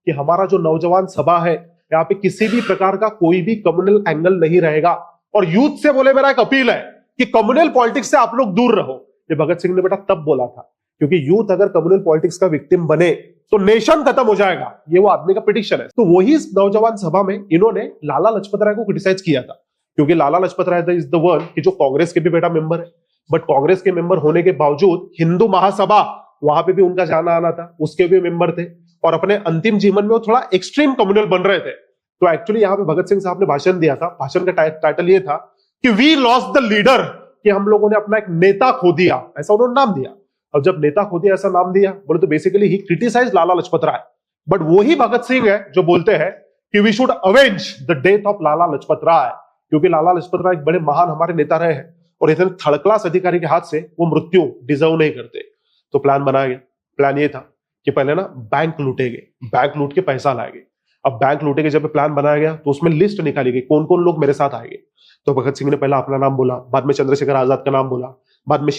कि हमारा जो नौजवान सभा है यहाँ पे किसी भी प्रकार का कोई भी कम्युनल एंगल नहीं रहेगा। और यूथ से बोले मेरा एक अपील है कि कम्युनल पॉलिटिक्स से आप लोग दूर रहो। ये भगत सिंह ने बेटा तब बोला था, क्योंकि यूथ अगर कम्युनल पॉलिटिक्स का विक्टिम बने तो नेशन खत्म हो जाएगा। ये वो आदमी का प्रेडिक्शन है। तो वही नौजवान सभा में इन्होंने लाला लजपत राय को क्रिटिसाइज किया था, क्योंकि लाला लजपत राय इज द वन कि जो कांग्रेस के भी बेटा मेंबर है, बट कांग्रेस के मेंबर होने के बावजूद हिंदू महासभा वहां पे भी उनका जाना आना था, उसके भी मेंबर थे, और अपने अंतिम जीवन में वो थोड़ा एक्सट्रीम कम्युनल बन रहे थे। तो एक्चुअली यहाँ पे भगत सिंह साहब ने भाषण दिया था, भाषण का टाइटल ये था कि वी लॉस्ट द लीडर, कि हम लोगों ने अपना एक नेता खो दिया, ऐसा उन्होंने नाम दिया। अब जब नेता खो दिया ऐसा नाम दिया, बोले तो basically he criticise Lala Lajpat Rai. But वही भगत सिंह है जो बोलते हैं कि we should avenge the death of Lala Lajpat Rai, क्योंकि लाला लजपत राय एक बड़े महान हमारे नेता रहे हैं, और इतने थर्ड क्लास अधिकारी के हाथ से वो मृत्यु डिजर्व नहीं करते। तो प्लान बनाया गया। प्लान ये था कि पहले ना बैंक लूटेंगे, बैंक लूट के पैसा लाएंगे। अब बैंक लूटेंगे, जब प्लान बनाया गया तो उसमें लिस्ट निकाली गई कौन कौन लोग मेरे साथ आएंगे। तो भगत सिंह ने पहला अपना नाम बोला, बाद में चंद्रशेखर आजाद का नाम बोला, बाद में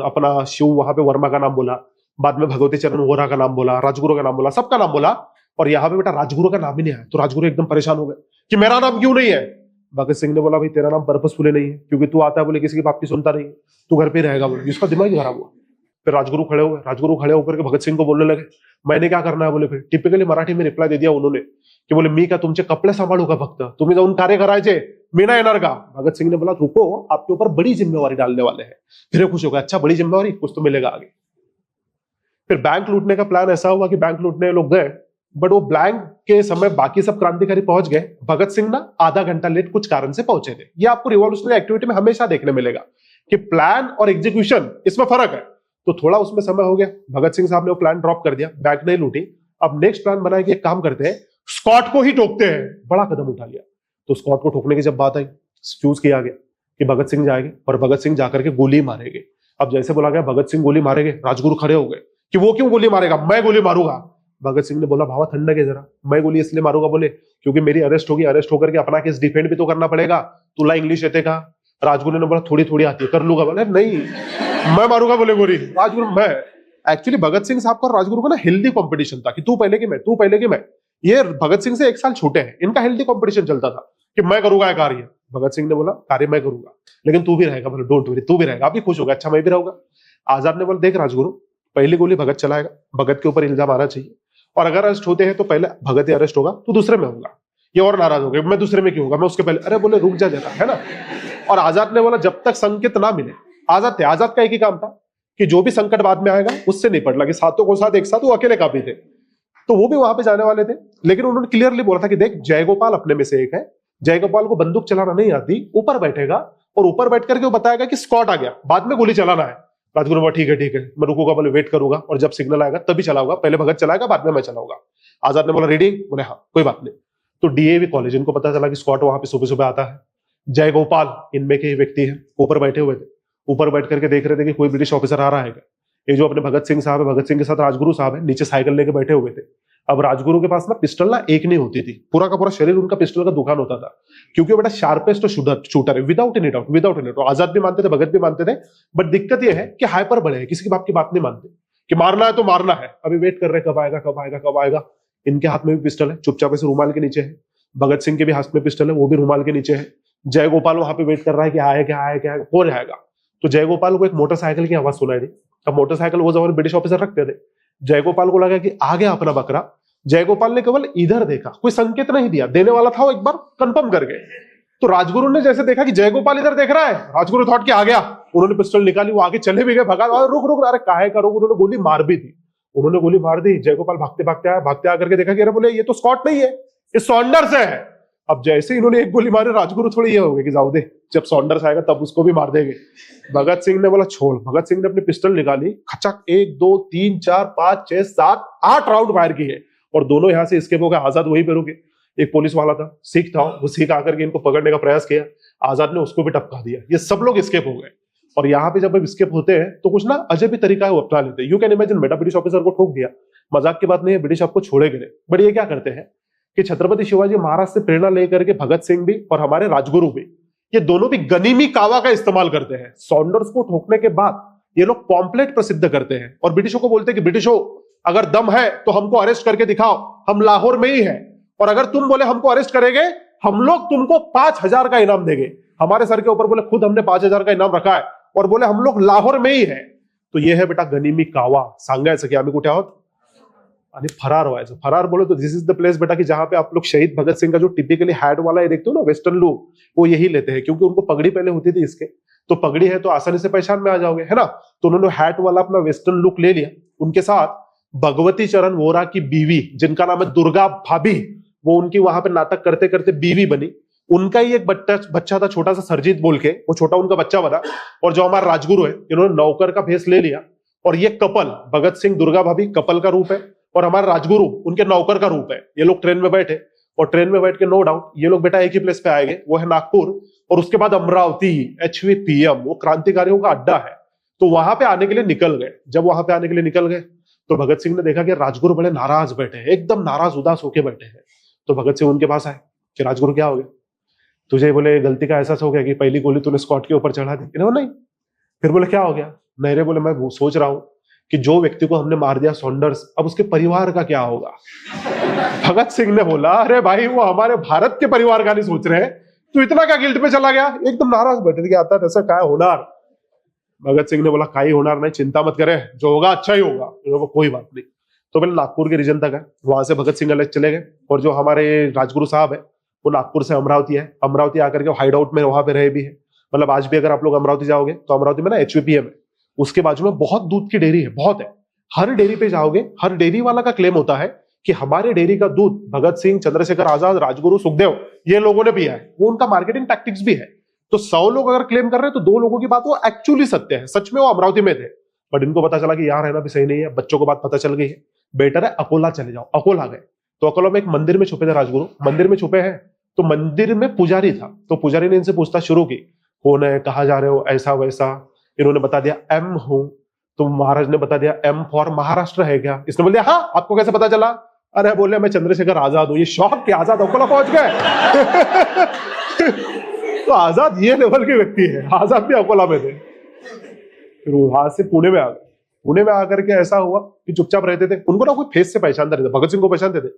अपना शिव वहां पे वर्मा का नाम बोला, बाद में भगवती चरण वोरा का नाम बोला, राजगुरु का नाम बोला, सबका नाम बोला। और यहाँ पे बेटा राजगुरु का नाम ही नहीं आया। तो राजगुरु एकदम परेशान हो गए कि मेरा नाम क्यों नहीं है। भगत सिंह ने बोला भाई तेरा नाम पर्पसफुली नहीं है, क्योंकि तू आता है बोले किसी की बात की सुनता नहीं, तू घर पे रहेगा बोले। इसका दिमाग खराब हुआ। फिर राजगुरु खड़े हुए, राजगुरु खड़े होकर के भगत सिंह को बोलने लगे मैंने क्या करना है बोले। फिर टिपिकली मराठी में रिप्लाई दे दिया उन्होंने कि बोले मी का तुमचे कपडे सांभाळू का, फक्त तुम्ही जाऊन कार्य करायचे, मी नाही येणार का। भगत सिंह ने बोला रुको, आपके ऊपर बड़ी जिम्मेवारी डालने वाले हैं। फिर खुश होगा, अच्छा बड़ी जिम्मेवारी, कुछ तो मिलेगा आगे। फिर बैंक लूटने का प्लान ऐसा हुआ कि बैंक लूटने लोग गए, बट वो बैंक के समय बाकी सब क्रांतिकारी पहुंच गए। भगत सिंह ना आधा घंटा लेट कुछ कारण से पहुंचे थे। ये आपको रिवॉल्यूशनरी एक्टिविटी में हमेशा देखने मिलेगा कि प्लान और एग्जीक्यूशन इसमें फर्क है। तो थोड़ा उसमें समय हो गया, भगत सिंह साहब ने वो प्लान ड्रॉप कर दिया, बैंक नहीं लूटी। अब नेक्स्ट प्लान बनाया कि एक काम करते हैं, स्कॉट को ही ठोकते हैं। बड़ा कदम उठा लिया। तो स्कॉट को ठोकने की जब बात आई, चूज किया गया कि भगत सिंह जाएंगे और भगत सिंह जाकर के गोली मारेंगे। अब जैसे बोला गया भगत सिंह गोली मारेंगे, राजगुरु खड़े हो गए कि वो क्यों गोली मारेगा, मैं गोली मारूंगा। भगत सिंह ने बोला भावा ठंडक है जरा, मैं गोली इसलिए मारूंगा बोले क्योंकि मेरी अरेस्ट होगी, अरेस्ट होकर के अपना केस डिफेंड भी तो करना पड़ेगा, तुला इंग्लिश येते का? राजगुरु ने बोला थोड़ी थोड़ी आती है, कर लूंगा। बोले नहीं मैं मारूंगा बोले गोली। राजगुरु मैं एक्चुअली भगत सिंह साहब का और राजगुरु का ना हेल्दी कॉम्पिटिशन था कि तू पहले कि मैं, तू पहले कि मैं। ये भगत सिंह से 1 साल छोटे हैं, इनका हेल्दी कॉम्पिटिशन चलता था कि मैं करूंगा कार्य। भगत सिंह ने बोला कार्य मैं करूंगा लेकिन तू भी रहेगा। बोले डोंट वरी, तू भी रहेगा। अभी खुश होगा, अच्छा मैं भी रहूंगा। आजाद ने बोला देख राजगुरु, पहली गोली भगत चलाएगा, भगत के ऊपर इल्जाम आना चाहिए, और अगर अरेस्ट होते हैं तो पहले भगत ही अरेस्ट होगा, तू दूसरे में होगा। ये और नाराज हो गए, मैं दूसरे में क्यों होगा, मैं उसके पहले। अरे बोले रुक जा जरा, है ना। और आजाद ने बोला जब तक संकेत ना मिले, आजाद थे, आजाद का एक ही काम था कि जो भी संकट बाद में आएगा उससे निपट लगे, सातों को साथ एक साथ, वो अकेले काफी थे। तो वो भी वहां पे जाने वाले थे, लेकिन उन्होंने क्लियरली बोला था कि देख जयगोपाल अपने में से एक है, जयगोपाल को बंदूक चलाना नहीं आती, ऊपर बैठेगा और ऊपर बैठ करके वो बताएगा कि स्कॉट आ गया, बाद में गोली चलाना है। राजगुरु बोला ठीक है मैं रुकूंगा, बोले वेट करूंगा और जब सिग्नल आएगा तभी चलाऊंगा, पहले भगत चलाएगा बाद में मैं चलाऊंगा। आजाद ने बोला रेडी? बोले हाँ कोई बात नहीं। तो डीएवी कॉलेज, इनको पता चला कि स्कॉट वहां पे सुबह सुबह आता है। जयगोपाल इनमें के व्यक्ति है, ऊपर बैठे हुए थे, ऊपर बैठ करके देख रहे थे कि कोई ब्रिटिश ऑफिसर आ रहा है क्या। ये जो अपने भगत सिंह साहब है, भगत सिंह के साथ राजगुरु साहब है, नीचे साइकिल लेके बैठे हुए थे। अब राजगुरु के पास ना पिस्टल ना एक नहीं होती थी, पूरा का पूरा शरीर उनका पिस्टल का दुकान होता था, क्योंकि वो बेटा शार्पेस्ट शूटर है, without any doubt, without any doubt. Azad भी मानते थे, भगत भी मानते थे, बट दिक्कत यह है कि हाइपर बड़े हैं, किसी की बाप की बात नहीं मानते कि मारना है तो मारना है। अभी वेट कर रहे कब आएगा कब आएगा कब आएगा। इनके हाथ में भी पिस्टल है, चुपचाप से रुमाल के नीचे है। भगत सिंह के भी हाथ में पिस्टल है, वो भी रुमाल के नीचे है। जयगोपाल वहां पे वेट कर रहा है कि आए क्या आए क्या हो जाएगा। तो जयगोपाल को एक मोटरसाइकिल की आवाज सुनाई दी। अब मोटरसाइकिल वो जमाने ब्रिटिश ऑफिसर रखते थे। जयगोपाल को लगा कि आ गया अपना बकरा। जयगोपाल ने केवल इधर देखा, कोई संकेत नहीं दिया, देने वाला था वो एक बार कंफर्म कर गए। तो राजगुरु ने जैसे देखा कि जयगोपाल इधर देख रहा है, राजगुरु थॉट कि आ गया, उन्होंने पिस्टल निकाली, वो आगे चले भी गए, भगा, रुक रुक, अरे काहे का रुक। उन्होंने गोली मार भी दी, उन्होंने गोली मार दी। जयगोपाल भागते भागते आया, भागते आकर के देखा कि अरे बोले ये तो स्कॉट नहीं है, ये सॉन्डर्स है। अब जैसे ही इन्होंने एक गोली मारी, राजगुरु थोड़ी ये हो गए कि जाओ दे, जब सॉन्डर्स आएगा तब उसको भी मार देंगे। भगत सिंह ने बोला छोड़। भगत सिंह ने अपनी पिस्टल निकाली, खचक 1 2 3 4 5 6 7 8 राउंड फायर किए और दोनों यहां से एस्केप हो गए। आजाद वहीं पे रुके। एक पुलिस वाला था, सिख था, वो सिख आकर के इनको पकड़ने का प्रयास किया, आजाद ने उसको भी टपका दिया। ये सब लोग एस्केप हो गए। और यहाँ पे जब एस्केप होते हैं तो कुछ ना अजब ही तरीका है वो अपना लेते हैं। यू कैन इमेजिन, बेटा ब्रिटिश ऑफिसर को ठोक दिया, मजाक की बात नहीं है, ब्रिटिश आपको छोड़ेंगे नहीं। बट ये क्या करते हैं कि छत्रपति शिवाजी महाराज से प्रेरणा लेकर के भगत सिंह भी और हमारे राजगुरु भी, ये दोनों भी गनीमी कावा का इस्तेमाल करते हैं। सॉन्डर्स को ठोकने के बाद ये लोग पॉम्पलेट प्रसिद्ध करते हैं और ब्रिटिशों को बोलते हैं कि ब्रिटिशों अगर दम है तो हमको अरेस्ट करके दिखाओ, हम लाहौर में ही हैं, और अगर तुम बोले हमको अरेस्ट करेंगे, हम लोग तुमको 5000 का इनाम देंगे। हमारे सर के ऊपर बोले खुद हमने 5000 का इनाम रखा है और बोले हम लोग लाहौर में ही हैं। तो ये है बेटा गनीमी कावा, सांगायचं की आम्ही कुठे आहोत आणि फरार व्हायचं। फरार बोले तो दिस इज द प्लेस बेटा कि जहां पे आप लोग शहीद भगत सिंह का जो टिपिकली हैट वाला ये देखते हो ना, वेस्टर्न लुक, वो यही लेते हैं, क्योंकि उनको पगड़ी पहले होती थी इसके, तो पगड़ी है तो आसानी से पहचान में आ जाओगे, है ना। तो उन्होंने हैट वाला अपना वेस्टर्न लुक ले लिया। उनके साथ भगवती चरण वोरा की बीवी, जिनका नाम है दुर्गा भाभी, वो उनकी वहां पे नाटक करते करते बीवी बनी। उनका ही एक बच्चा था छोटा सा, सरजीत बोल के, वो छोटा उनका बच्चा बना। और जो हमारा राजगुरु है, इन्होंने नौकर का भेष ले लिया। और ये कपल, भगत सिंह दुर्गा भाभी कपल का रूप है और हमारे राजगुरु उनके नौकर का रूप है। ये लोग ट्रेन में बैठे और ट्रेन में बैठ के नो डाउट ये लोग बेटा एक ही प्लेस पे आएंगे, वो है नागपुर, और उसके बाद अमरावती, HVPM, वो क्रांतिकारियों का अड्डा है। तो वहां पे आने के लिए निकल गए। जब वहां पे आने के लिए निकल गए तो भगत सिंह ने देखा कि राजगुरु बड़े नाराज बैठे हैं, एकदम नाराज उदास होके बैठे हैं। तो भगत सिंह उनके पास आए कि राजगुरु क्या हो गया, तुझे बोले गलती का एहसास हो गया कि पहली गोली तूने स्कॉट के ऊपर चढ़ा दी? नहीं। फिर बोले क्या हो गया? नहीं रे, बोले मैं सोच रहा हूं कि जो व्यक्ति को हमने मार दिया सॉन्डर्स, अब उसके परिवार का क्या होगा। भगत सिंह ने बोला अरे भाई वो हमारे भारत के परिवार का नहीं सोच रहे, तू इतना क्या गिल्ट पे चला गया। एकदम नाराज बैठे थे, आता ऐसा क्या होनार। भगत सिंह ने बोला काई होनार नहीं, चिंता मत करे, जो होगा अच्छा ही होगा। तो कोई बात नहीं। तो पहले नागपुर के रीजन तक है, वहां से भगत सिंह अलग चले गए। और जो हमारे राजगुरु साहब है वो नागपुर से अमरावती है, अमरावती आकर के हाइड आउट में वहां पे रहे भी है। मतलब आज भी अगर आप लोग अमरावती जाओगे तो अमरावती में ना HVPM है, उसके बाजू में बहुत दूध की डेयरी है, बहुत है। हर डेयरी पे जाओगे, हर डेयरी वाला का क्लेम होता है कि हमारे डेयरी का दूध भगत सिंह, चंद्रशेखर आजाद, राजगुरु, सुखदेव, ये लोगों ने पिया है। वो उनका मार्केटिंग टैक्टिक्स भी है। तो 100 लोग अगर क्लेम कर रहे हैं तो 2 लोगों की बात वो एक्चुअली सत्य है, सच में वो अमरावती में थे। बट इनको पता चला कि यहाँ रहना भी सही नहीं है, बच्चों को बात पता चल गई है, बेटर है अकोला चले जाओ। अकोला गए तो अकोला में एक मंदिर में छुपे थे राजगुरु। मंदिर में छुपे हैं तो मंदिर में पुजारी था, तो पुजारी ने इनसे पूछताछ शुरू की, कौन है, कहाँ जा रहे हो, ऐसा वैसा। इन्होंने बता दिया M हूं। तो महाराज ने बता दिया एम फॉर महाराष्ट्र है क्या? इसने बोल दिया हाँ, आपको कैसे पता चला? अरे बोले मैं चंद्रशेखर आजाद हूं। ये शौक के आजाद अकोला पहुंच गए। तो आजाद ये लेवल के व्यक्ति है, आजाद भी अकोला में थे। फिर वहां से पुणे में आ गए। पुणे में आकर के ऐसा हुआ कि चुपचाप रहते थे, उनको ना कोई फेस से पहचानते रहते। भगत सिंह को पहचानते थे,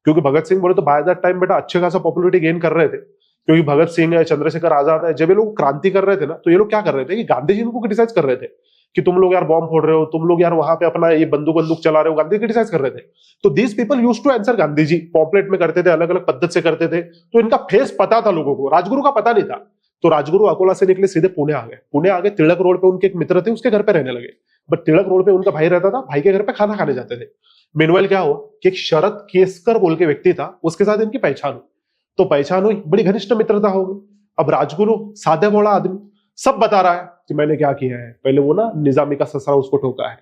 क्योंकि भगत सिंह बोले तो बाय दैट टाइम बेटा अच्छे खासा पॉपुलरिटी गेन कर रहे थे, क्योंकि भगत सिंह है, चंद्रशेखर आजाद है। जब ये लोग क्रांति कर रहे थे ना, तो ये लोग क्या कर रहे थे कि गांधी जी को क्रिटिसाइज कर रहे थे कि तुम लोग यार बॉम्ब फोड़ रहे हो, तुम लोग यार वहां पे अपना ये बंदूक चला रहे हो, गांधी क्रिटिसाइज कर रहे थे। तो these people used to answer Gandhi ji, pamphlet में करते थे, अलग अलग पद्धति से करते थे। तो इनका फेस पता था लोगों को, राजगुरु का पता नहीं था। तो राजगुरु अकोला से निकले सीधे पुणे आ गए। पुणे आगे तिलक रोड पे उनके एक मित्र थे, उसके घर पे रहने लगे। बट तिलक रोड पे उनका भाई रहता था, भाई के घर पे खाना खाने जाते थे। मेनवाइल क्या हुआ कि एक शरद केसकर बोल के व्यक्ति था, उसके साथ इनकी पहचान हुई। तो पहचान हुई, बड़ी घनिष्ठ मित्रता हो गई। अब राजगुरु सादे भोला आदमी, सब बता रहा है कि मैंने क्या किया है। पहले वो ना निजामी का ससरा उसको ठोका है।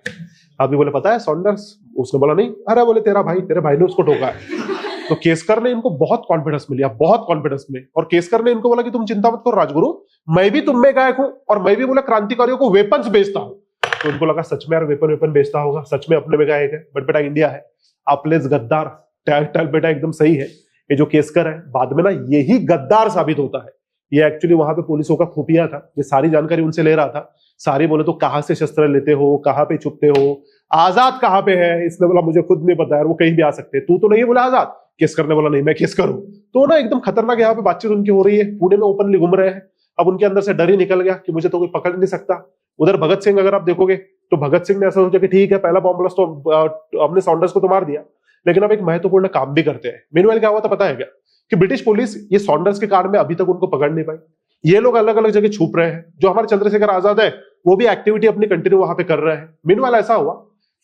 अभी बोले पता है सॉन्डर्स? उसने बोला नहीं। अरे बोले तेरे भाई ने उसको ठोका है। तो केसकर ने इनको बहुत कॉन्फिडेंस मिला, बहुत कॉन्फिडेंस में। और केसकर ने इनको बोला कि तुम चिंता मत करो राजगुरु, मैं भी तुम में गायक हूं और मैं भी बोला क्रांतिकारियों को वेपन्स बेचता हूं। तो उनको लगा सच में यार वेपन बेचता होगा, सच में अपने में गायक है। बट बेटा इंडिया है, आपलेस गद्दार। टैल बेटा एकदम सही है। ये जो केसकर है बाद में ना यही गद्दार साबित होता है। ये एक्चुअली वहां पे पुलिसों का खुफिया था, ये सारी जानकारी उनसे ले रहा था। सारी बोले तो कहां से शस्त्र लेते हो, कहां पे छुपते हो, आजाद कहां पे है? इसने बोला मुझे खुद नहीं पता यार, वो कहीं भी आ सकते। तू तो नहीं बोला आजाद? केसकर ने बोला नहीं मैं केसकर हूं। तो ना एकदम खतरनाक यहाँ पे बातचीत उनकी हो रही है, पुणे में ओपनली घूम रहे हैं। अब उनके अंदर से डर ही निकल गया कि मुझे तो कोई पकड़ नहीं सकता। उधर भगत सिंह अगर आप देखोगे तो भगत सिंह ने ऐसा सोचा कि ठीक है पहला बॉम्ब ब्लास्ट तो हमने सॉन्डर्स को तो मार दिया, लेकिन अब एक महत्वपूर्ण काम भी करते हैं। मेनवाइल क्या हुआ था पता है क्या? कि ब्रिटिश पुलिस ये सॉन्डर्स के कांड में अभी तक उनको पकड़ नहीं पाई। ये लोग अलग अलग जगह छुप रहे हैं। जो हमारे चंद्रशेखर आजाद है वो भी एक्टिविटी अपनी कंटिन्यू वहां पे कर रहे हैं। मेनवाइल ऐसा हुआ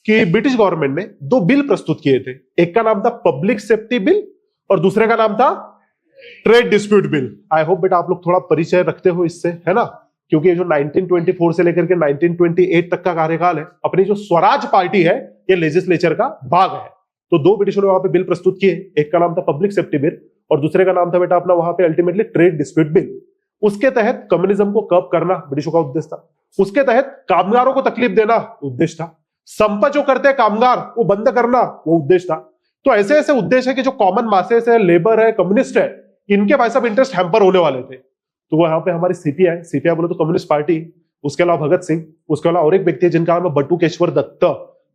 कि ब्रिटिश गवर्नमेंट ने 2 बिल प्रस्तुत किए थे। एक का नाम था पब्लिक सेफ्टी बिल और दूसरे का नाम था trade dispute bill. I hope बेटा आप लोग थोड़ा परिचय रखते हो इससे, है ना? क्योंकि जो 1924 से लेकर के 1928 तक का कार्यकाल है, अपनी जो स्वराज पार्टी है ये लेजिस्लेचर का भाग है। तो 2 ब्रिटिशों ने वहां पे बिल प्रस्तुत किए। एक का नाम था पब्लिक सेफ्टी बिल और दूसरे का नाम था बेटा अपना वहां पे अल्टीमेटली ट्रेड डिस्प्यूट बिल। उसके तहत कम्युनिज्म को कर्ब करना ब्रिटिशों का उद्देश्य था। उसके तहत कामगारों को तकलीफ देना उद्देश्य था। संपा जो करते हैं कामगार वो बंद करना वो उद्देश्य था। तो ऐसे ऐसे उद्देश्य है कि जो कॉमन मासेस है, लेबर है, कम्युनिस्ट है, इनके भाई साहब इंटरेस्ट हैम्पर होने वाले थे। तो वहां पे हमारी सीपीआई बोले तो कम्युनिस्ट पार्टी, उसके अलावा भगत सिंह, उसके अलावा और एक व्यक्ति है जिनका नाम है बटुकेश्वर दत्त,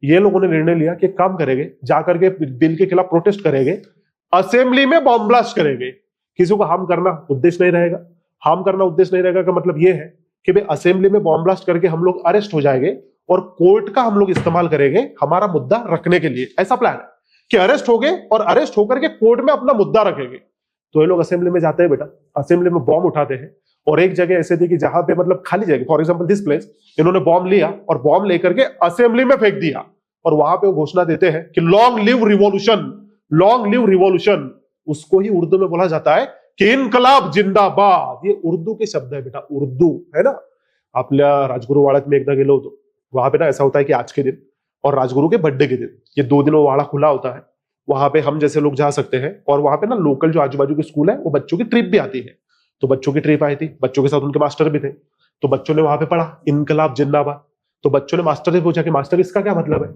ये लोगों ने निर्णय लिया कि काम करेंगे, जाकर के बिल के खिलाफ प्रोटेस्ट करेंगे, असेंबली में बॉम्ब ब्लास्ट करेंगे। किसी को हार्म करना उद्देश्य नहीं रहेगा। हार्म करना उद्देश्य नहीं रहेगा का मतलब यह है कि भाई असेंबली में बॉम्ब ब्लास्ट करके हम लोग अरेस्ट हो जाएंगे और कोर्ट का हम लोग इस्तेमाल करेंगे हमारा मुद्दा रखने के लिए। ऐसा प्लान है कि अरेस्ट हो गए और अरेस्ट होकर के कोर्ट में अपना मुद्दा रखेंगे। तो ये लोग असेंबली में जाते हैं बेटा, असेंबली में बॉम्ब उठाते हैं। और एक जगह ऐसे थी कि जहां पे मतलब खाली जगह, फॉर एग्जांपल दिस प्लेस, इन्होंने बॉम्ब लिया और बॉम्ब लेकर के असेंबली में फेंक दिया। और वहां पे वो घोषणा देते हैं कि long live revolution, long live revolution. उसको ही उर्दू में बोला जाता है कि इनकलाब जिंदाबाद। ये उर्दू के शब्द है बेटा, उर्दू है ना। आपल्या राजगुरु वाड़ात में एकदा गेलो होतो, वहां पे ना ऐसा होता है कि आज के दिन और राजगुरु के बर्थडे के दिन ये 2 दिन वो वाड़ा खुला होता है। वहां पे हम जैसे लोग जा सकते हैं और वहां पे ना लोकल जो आजू बाजू के स्कूल है वो बच्चों की ट्रिप भी आती है। तो बच्चों की ट्रिप आई थी, बच्चों के साथ उनके मास्टर भी थे। तो बच्चों ने वहां पे पढ़ा इनकलाब जिंदाबाद। तो बच्चों ने मास्टर से पूछा कि मास्टर इसका क्या मतलब है?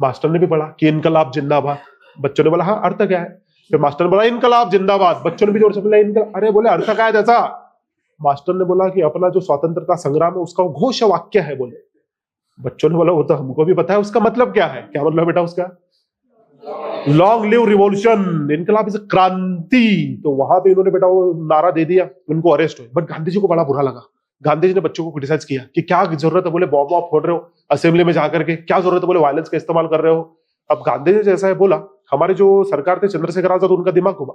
मास्टर ने भी पढ़ा कि इनकलाब जिंदाबाद। बच्चों ने बोला हाँ अर्थ क्या है? फिर मास्टर ने बोला इनकलाब जिंदाबाद। बच्चों ने भी जोर से बोला इनकलाब। अरे बोले अर्थ क्या है जैसा? मास्टर ने बोला कि अपना जो स्वतंत्रता संग्राम है उसका घोष वाक्य है। बोले बच्चों ने बोला वो तो हमको भी पता है, उसका मतलब क्या है? क्या मतलब बेटा उसका? लॉन्ग लिव रिवॉल्यूशन, इनकलाब इज क्रांति। तो वहां पे इन्होंने बेटा वो नारा दे दिया, उनको अरेस्ट हुए। बट गांधी जी को बड़ा बुरा लगा। गांधी जी ने बच्चों को क्रिटिसाइज किया कि क्या जरूरत है बोले बॉम्ब वॉम्ब फोड़ रहे हो असेंबली में जाकर के, क्या जरूरत है बोले वायलेंस का इस्तेमाल कर रहे हो। अब गांधी जी जैसा है बोला, हमारे जो सरकार थे चंद्रशेखर आजाद, उनका दिमाग घुमा।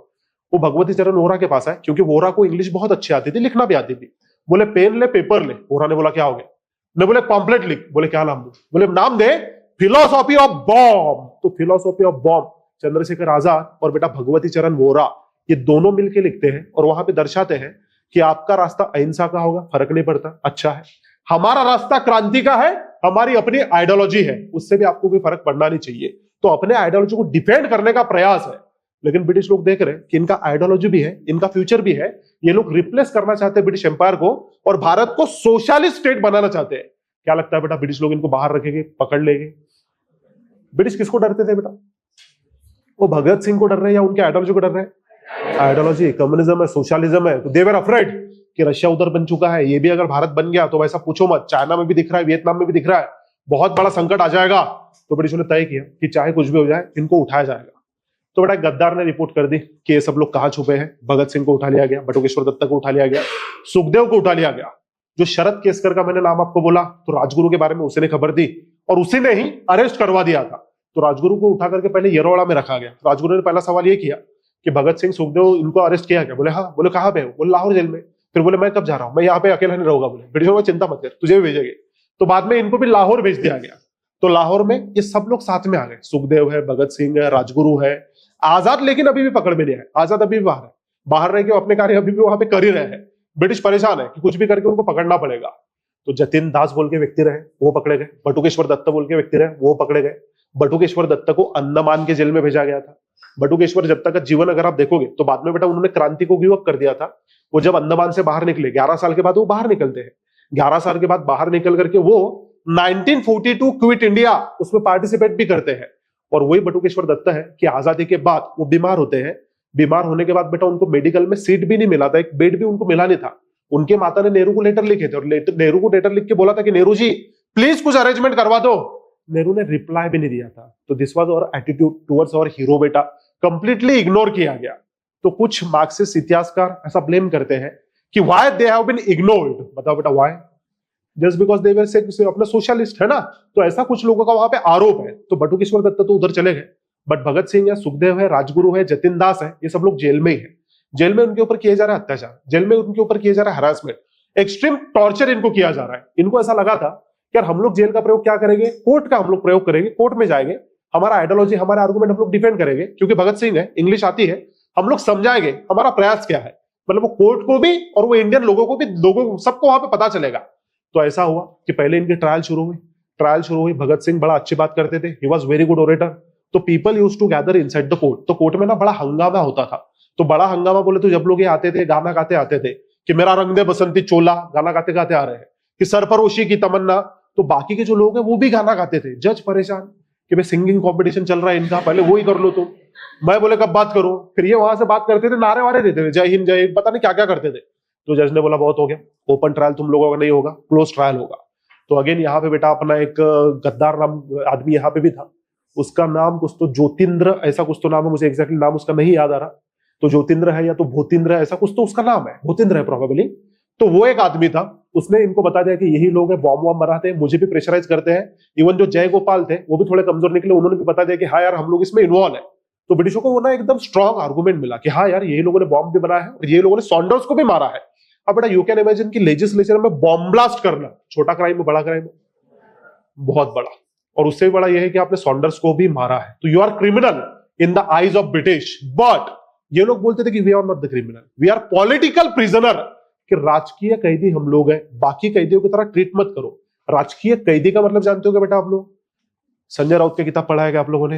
वो भगवती चरण वोरा के पास है, क्योंकि वोरा को इंग्लिश बहुत अच्छी आती थी, लिखना भी आती थी। बोले पेन ले पेपर ले। वोरा ने बोला क्या हो गया? ने बोले पॉम्पलेट लिख। बोले क्या नाम दो? बोले नाम दे फिलोसॉफी ऑफ बॉम्ब। तो philosophy of bomb Chandrashekhar Azad और बेटा भगवती चरण वोरा ये दोनों मिलके लिखते हैं और वहां पे दर्शाते हैं कि आपका रास्ता अहिंसा का होगा, फर्क नहीं पड़ता, अच्छा है। हमारा रास्ता क्रांति का है, हमारी अपनी आइडियोलॉजी है, उससे भी आपको कोई फर्क पड़ना नहीं चाहिए। तो अपने आइडियोलॉजी को डिफेंड करने का प्रयास है। लेकिन ब्रिटिश लोग देख रहे हैं कि इनका आइडियोलॉजी भी है, इनका फ्यूचर भी है। ये लोग रिप्लेस करना चाहते हैं ब्रिटिश एम्पायर को और भारत को सोशलिस्ट स्टेट बनाना चाहते हैं। क्या लगता है बेटा, ब्रिटिश लोग इनको बाहर रखेंगे, पकड़ लेंगे? ब्रिटिश किसको डरते थे बेटा? वो भगत सिंह को डर रहे हैं या उनके आइडियोलॉजी को डर रहे हैं? आइडियोलॉजी कम्युनिज्म है, सोशलिज्म है, तो दे वर अफ्रेड कि रशिया उधर बन चुका है, ये भी अगर भारत बन गया तो वैसा पूछो मत, चाइना में भी दिख रहा है, वियतनाम में भी दिख रहा है, बहुत बड़ा संकट आ जाएगा। तो ब्रिटिशों ने तय किया कि चाहे कुछ भी हो जाए इनको उठाया जाएगा। तो बेटा गद्दार ने रिपोर्ट कर दी कि ये सब लोग कहां छुपे हैं। भगत सिंह को उठा लिया गया, बटुकेश्वर दत्ता को उठा लिया गया, सुखदेव को उठा लिया गया। जो शरद केसकर का मैंने नाम आपको बोला, तो राजगुरु के बारे में उसी ने खबर दी और उसी ने ही अरेस्ट करवा दिया था। तो राजगुरु को उठा करके पहले येरोड़ा में रखा गया। राजगुरु ने पहला सवाल ये किया कि भगत सिंह, सुखदेव, इनको अरेस्ट किया क्या? बोले हाँ। बोले कहां पे? बोले लाहौर जेल में। फिर बोले मैं कब जा रहा हूं, मैं यहाँ पे अकेला नहीं रहूंगा। बोले ब्रिटिशों में चिंता मत कर, तुझे भी भेजेंगे। तो बाद में इनको भी लाहौर भेज दिया गया। तो लाहौर में ये सब लोग साथ में आ गए, सुखदेव है, भगत सिंह है, राजगुरु है, आजाद लेकिन अभी भी पकड़ में नहीं है। आजाद अभी भी बाहर है, बाहर रह के अपने कार्य अभी भी वहां पे कर ही रहे हैं। ब्रिटिश परेशान है कि कुछ भी करके उनको पकड़ना पड़ेगा। तो जतिन दास बोल के व्यक्ति रहे, वो पकड़े गए। बटुकेश्वर दत्त बोल के व्यक्ति रहे, वो पकड़े गए। बटुकेश्वर दत्त को अंडमान के जेल में भेजा गया था। बटुकेश्वर दत्त का जीवन अगर आप देखोगे तो बाद में बेटा उन्होंने क्रांति को गिव अप कर दिया था। वो जब अंडमान से बाहर निकले, 11 साल के बाद वो बाहर निकलते हैं। 11 साल के बाद बाहर निकल करके वो 1942 क्विट इंडिया, उसमें पार्टिसिपेट भी करते हैं। और वही बटुकेश्वर दत्त है कि आजादी के बाद वो बीमार होते हैं। बीमार होने के बाद बेटा उनको मेडिकल में सीट भी नहीं मिला था, एक बेड भी उनको मिला नहीं था। उनके माता ने नेहरू को लेटर लिखे थे और नेहरू को लेटर लिख के बोला था कि नेहरू जी प्लीज कुछ अरेंजमेंट करवा दो। नेहरू ने रिप्लाई भी नहीं दिया था। तो this was our attitude towards our hero बेटा, कंप्लीटली इग्नोर किया गया। तो कुछ मार्क्सिस्ट इतिहासकार ऐसा ब्लेम करते हैं कि why they have been ignored. बताओ बेटा why? Just because they were से अपना सोशलिस्ट है ना, तो ऐसा कुछ लोगों का वहां पे आरोप है। तो बटुकेश्वर दत्त तो उधर चले गए, बट भगत सिंह है, सुखदेव है, राजगुरु है, जतिन दास है, ये सब लोग जेल में ही है। जेल में उनके ऊपर किए जा रहा है अत्याचार, जेल में उनके ऊपर किया जा रहा है हरासमेंट, एक्सट्रीम टॉर्चर इनको किया जा रहा है। इनको ऐसा लगा था कि यार हम लोग जेल का प्रयोग क्या करेंगे, कोर्ट का हम लोग प्रयोग करेंगे, कोर्ट में जाएंगे, हमारा आइडियोलॉजी, हमारा आर्गुमेंट हम लोग डिफेंड करेंगे, क्योंकि भगत सिंह है, इंग्लिश आती है, हम लोग समझाएंगे हमारा प्रयास क्या है। मतलब वो कोर्ट को भी और वो इंडियन लोगों को भी, लोगों सबको वहां पे पता चलेगा। तो ऐसा हुआ कि पहले इनकी ट्रायल शुरू हुई। भगत सिंह बड़ा अच्छी बात करते थे, he was very good orator. तो people used to gather inside the court. तो कोर्ट में ना बड़ा हंगामा होता था। तो बड़ा हंगामा बोले तो जब लोग ये आते थे, गाना गाते आते थे कि मेरा रंग दे बसंती चोला, गाना गाते गाते आ रहे हैं, कि सरफरोशी की तमन्ना। तो बाकी के जो लोग हैं वो भी गाना गाते थे। जज परेशान कि भाई सिंगिंग कंपटीशन चल रहा है इनका, पहले वो ही कर लो तुम। मैं बोले कब बात करूं? फिर ये वहां से बात करते थे, नारे वारे देते थे, जय हिंद जय हिंद, पता नहीं क्या क्या करते थे। तो जज ने बोला बहुत हो गया, ओपन ट्रायल तुम लोगों का नहीं होगा, क्लोज ट्रायल होगा। तो अगेन यहाँ पे बेटा अपना एक गद्दार नाम आदमी यहाँ पे भी था, उसका नाम कुछ तो ज्योतिंद्र ऐसा कुछ तो नाम है, मुझे एग्जैक्टली नाम उसका नहीं याद आ रहा। तो ज्योतिंद्र है या तो भूतिंद्र है, ऐसा कुछ तो उसका नाम है, भूतिंद्र है प्रोबेबली। तो वो एक आदमी था, उसने इनको बता दिया कि यही लोग हैं, बॉम्ब वॉम्ब बनाते हैं, मुझे भी प्रेशराइज करते हैं। इवन जो जय गोपाल थे वो भी थोड़े कमजोर निकले, उन्होंने भी बता दिया कि हाँ यार हम लोग इसमें इन्वॉल्व है। तो ब्रिटिशों को वो ना एकदम स्ट्रॉन्ग आर्गुमेंट मिला कि हाँ यार यही लोगों ने बॉम्ब भी बनाया है और ये लोगों ने सॉन्डर्स को भी मारा है। अब बेटा यू कैन इमेजिन कि लेजिस्लेचर में बॉम्ब ब्लास्ट करना छोटा क्राइम है, बड़ा क्राइम है, बहुत बड़ा। और उससे भी बड़ा यह है कि आपने सॉन्डर्स को भी मारा है, तो you are criminal in the eyes of British. But ये लोग बोलते थे कि we are not the criminal, we are political prisoner, कि राजकीय कैदी हम लोग हैं, बाकी कैदियों की तरह ट्रीट मत करो। राजकीय कैदी का मतलब जानते हो क्या बेटा आप लोग? संजय राउत की किताब पढ़ा है क्या आप लोगों ने?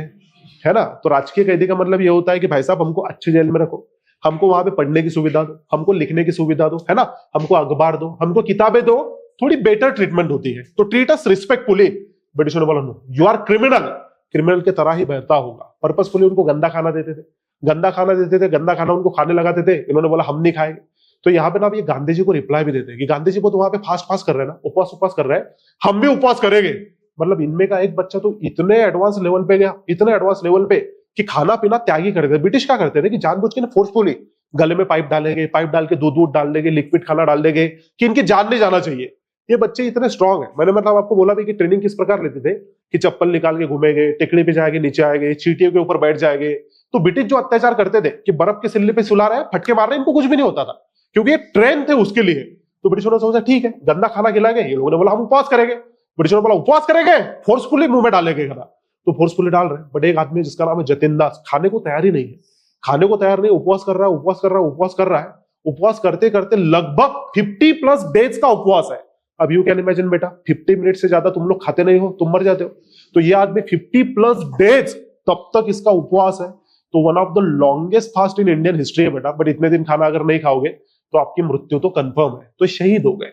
है ना? तो राजकीय कैदी का मतलब ये होता है कि भाई साहब हमको अच्छे जेल में रखो, हमको वहां पे पढ़ने की सुविधा दो, हमको लिखने की सुविधा दो, है ना, हमको अखबार दो, हमको किताबें दो, थोड़ी बेटर ट्रीटमेंट होती है, तो ट्रीट अस रिस्पेक्टफुली। ब्रिटिशों ने बोला no, you are criminal, criminal की तरह ही बहता होगा। पर्पसफुली उनको गंदा खाना देते थे, गंदा खाना उनको खाने लगाते थे। इन्होंने बोला हम नहीं खाएंगे। तो यहाँ पे ना ये गांधी जी को रिप्लाई भी देते हैं कि गांधी जी को तो वहां पे फास्ट कर रहे हैं ना, उपवास कर रहे हैं, हम भी उपवास करेंगे। मतलब इनमें का एक बच्चा तो इतने एडवांस लेवल पे गया, इतने एडवांस लेवल पे कि खाना पीना त्यागी करते थे। ब्रिटिश क्या करते थे कि जानबूझ के ना फोर्सफुली गले में पाइप डालेंगे, पाइप डाल के दूध डाल देंगे, लिक्विड खाना डाल देंगे कि इनकी जान नहीं जाना चाहिए। ये बच्चे इतने स्ट्रांग है। मैंने मतलब आपको बोला भी कि ट्रेनिंग किस प्रकार लेते थे कि चप्पल निकाल के घूमेंगे, टिकड़ी पे जाएंगे, नीचे आएंगे, चीटियों के ऊपर बैठ जाएंगे। तो ब्रिटिश जो अत्याचार करते थे कि बर्फ के सिल्ले पे सुला रहे हैं, फटके मार रहे हैं, इनको कुछ भी नहीं होता था क्योंकि ये ट्रेन थे उसके लिए। तो ब्रिटिशों ने सोचा ठीक है गंदा खाना खिलाएंगे, ये लोगों ने बोला हम उपवास करेंगे। ब्रिटिशों ने बोला उपवास करेंगे, फोर्सफुली मुंह में डालेंगे खाना, तो फोर्सफुली डाल रहे हैं। बट एक आदमी जिसका नाम है जतिन दास, खाने को तैयार ही नहीं है, खाने को तैयार नहीं, उपवास कर रहा है। उपवास करते करते लगभग 50+ डेज का उपवास है। अब यू कैन इमेजिन बेटा 50 मिनट से ज्यादा तुम लोग खाते नहीं हो, तुम मर जाते हो। तो ये आदमी 50+ डेज तब तक इसका उपवास है। तो one of the longest fast in Indian history है बेटा। बट इतने दिन खाना अगर नहीं खाओगे तो आपकी मृत्यु तो कंफर्म है। तो शहीद हो गए।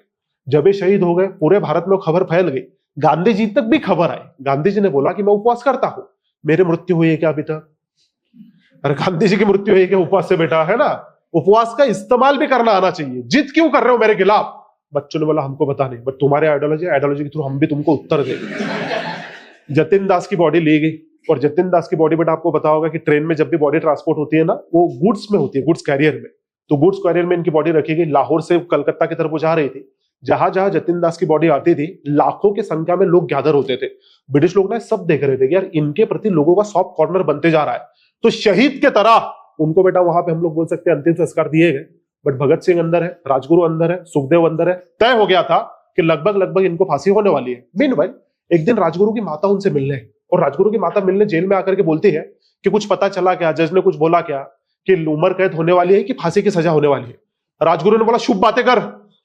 जब ये शहीद हो गए पूरे भारत में खबर फैल गई, गांधी जी तक भी खबर आई। गांधी जी ने बोला कि मैं उपवास करता हूं, मेरी मृत्यु हुई है क्या अभी तक? अरे गांधी जी की मृत्यु हुई है क्या उपवास से बेटा, है ना? उपवास का इस्तेमाल भी करना आना चाहिए। जिद क्यों कर रहे हो मेरे खिलाफ? बच्चों ने बोला हमको पता नहीं, बट तुम्हारे आइडियोलॉजी के थ्रू हम भी तुमको उत्तर देंगे। जतिन दास की बॉडी ली गई, और जतिन दास की बॉडी बेटा आपको पता होगा कि ट्रेन में जब भी बॉडी ट्रांसपोर्ट होती है ना, वो गुड्स में होती है, गुड्स कैरियर में। तो गुड्स कैरियर में इनकी बॉडी रखी गई, लाहौर से कलकत्ता की तरफ वो जा रही थी। जहां जहां जतिन दास की बॉडी आती थी, लाखों की संख्या में लोग गैदर होते थे। ब्रिटिश लोग ना सब देख रहे थे कि यार इनके प्रति लोगों का सॉफ्ट कॉर्नर बनते जा रहा है, तो शहीद के तरह उनको बेटा वहां पे हम लोग बोल सकते हैं अंतिम संस्कार दिए गए। बट भगत सिंह अंदर है, राजगुरु अंदर है, सुखदेव अंदर है। तय हो गया था कि लगभग इनको फांसी होने वाली है। मीनवाइल एक दिन राजगुरु की माता उनसे मिलने, और राजगुरु की माता मिलने जेल में आकर के बोलती है कि कुछ पता चला क्या, जज ने कुछ बोला क्या कि उम्र कैद होने वाली है कि फांसी की सजा होने वाली है? राजगुरु ने बोला शुभ बातें कर।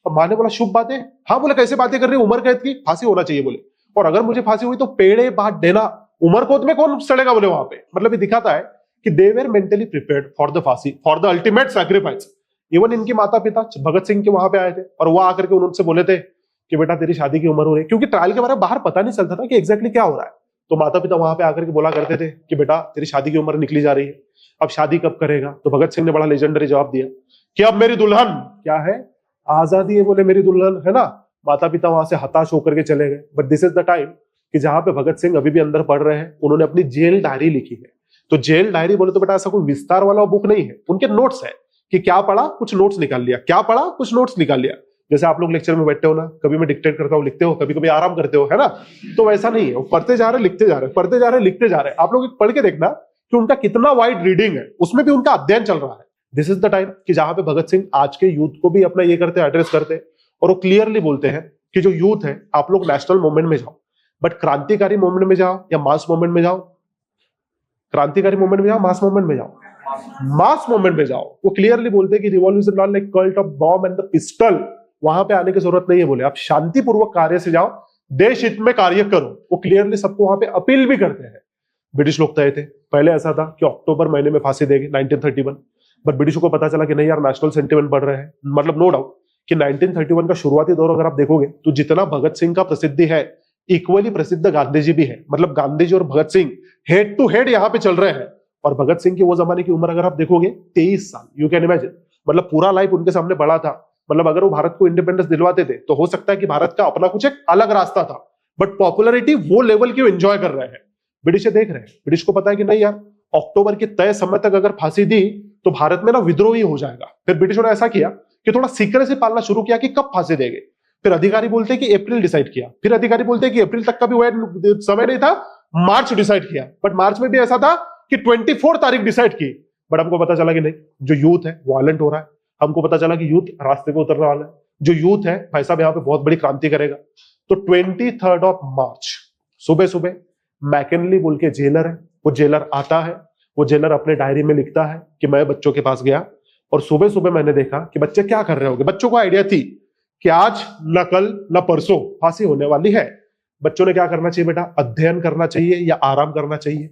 और मां ने बोला शुभ बातें? हाँ। बोले कैसे बातें कर रही, उम्र कैद की, फांसी होना चाहिए बोले। और अगर मुझे फांसी हुई तो पेड़े बांट देना, उम्र कैद में कौन सड़ेगा बोले वहां पे। मतलब ये दिखाता है कि they were mentally prepared for the फांसी, for the ultimate sacrifice. Even इनके माता पिता भगत सिंह के वहां पे आए थे, और वो आकर के उनसे बोले थे कि बेटा तेरी शादी की उम्र हो रही है, क्योंकि ट्रायल के बारे में बाहर पता नहीं चलता था कि एग्जैक्टली क्या हो रहा है। तो माता पिता वहां पे आकर के बोला करते थे कि बेटा तेरी शादी की उम्र निकली जा रही है, अब शादी कब करेगा? तो भगत सिंह ने बड़ा लेजेंडरी जवाब दिया कि अब मेरी दुल्हन क्या है, आजादी है बोले मेरी दुल्हन, है ना। माता पिता वहां से हताश होकर के चले गए। But this is the time कि जहां पे भगत सिंह अभी भी अंदर पढ़ रहे हैं। उन्होंने अपनी जेल डायरी लिखी है। तो जेल डायरी बोले तो बेटा ऐसा कोई विस्तार वाला बुक नहीं है, उनके नोट्स है कि क्या पढ़ा कुछ नोट्स निकाल लिया, क्या पढ़ा कुछ नोट्स निकाल लिया। जैसे आप लोग लेक्चर में बैठते हो ना, कभी मैं डिक्टेट करता हूँ लिखते हो, कभी कभी आराम करते हो, है ना। तो वैसा नहीं है, वो पढ़ते जा रहे लिखते जा रहे, पढ़ते जा रहे लिखते जा रहे। आप लोग पढ़ के देखना कि उनका कितना वाइड रीडिंग है, उसमें भी उनका अध्ययन चल रहा है। दिस इज द टाइम कि जहां पे भगत सिंह आज के यूथ को भी अपना ये करते एड्रेस करते, और वो क्लियरली बोलते हैं कि जो यूथ है आप लोग नेशनल मूवमेंट में जाओ, बट क्रांतिकारी मूवमेंट में जाओ या मास मूवमेंट में जाओ, क्रांतिकारी मूवमेंट में जाओ, मास मूवमेंट में जाओ, मास मूवमेंट में जाओ। वो क्लियरली बोलते हैं कि revolution not like cult of bomb and the pistol, वहां पे आने की जरूरत नहीं है बोले, आप शांतिपूर्वक कार्य से जाओ, देश हित में कार्य करो। वो क्लियरली सबको वहां पे अपील भी करते हैं। ब्रिटिश लोग तय थे, पहले ऐसा था कि अक्टूबर महीने में फांसी देंगे 1931, बट ब्रिटिशों को पता चला कि नहीं यार नेशनल सेंटिमेंट बढ़ रहे हैं। मतलब नो डाउट कि 1931 का शुरुआती दौर अगर आप देखोगे तो जितना भगत सिंह का प्रसिद्धि है, इक्वली प्रसिद्ध गांधी जी भी है। मतलब गांधी जी और Bhagat Singh head to head यहाँ पे चल रहे हैं। और भगत सिंह की वो जमाने की उम्र अगर आप देखोगे 23 साल, यू कैन इमेजिन। मतलब पूरा लाइफ उनके सामने बड़ा था। मतलब अगर वो भारत को इंडिपेंडेंस दिलवाते थे तो हो सकता है कि भारत का अपना कुछ एक अलग रास्ता था, बट पॉपुलैरिटी वो लेवल की एंजॉय कर रहे हैं। ब्रिटिश देख रहे हैं, ब्रिटिश को पता है कि नहीं यार अक्टूबर के तय समय तक अगर फांसी दी तो भारत में ना विद्रोही हो जाएगा। फिर ब्रिटिशों ने ऐसा किया कि थोड़ा सीक्रेसी पालना शुरू किया कि कब फांसी देंगे। फिर अधिकारी बोलते हैं कि अप्रैल डिसाइड किया, फिर अधिकारी बोलते हैं कि अप्रैल तक का भी वो समय नहीं था, मार्च डिसाइड किया। बट मार्च में भी ऐसा था कि 24 तारीख डिसाइड की। बट हमको पता चला कि नहीं, जो यूथ है वायलेंट हो रहा है। हमको पता चला कि यूथ रास्ते पे उतरने वाला है। जो यूथ है भाई साहब यहाँ पे बहुत बड़ी क्रांति करेगा। तो 23 मार्च सुबह सुबह मैकिनली बोल के जेलर है, वो जेलर आता है। वो जेलर अपने डायरी में लिखता है कि मैं बच्चों के पास गया और सुबह सुबह मैंने देखा कि बच्चे क्या कर रहे होंगे। बच्चों को आइडिया थी कि आज न कल न परसों फांसी होने वाली है। बच्चों ने क्या करना चाहिए बेटा, अध्ययन करना चाहिए या आराम करना चाहिए।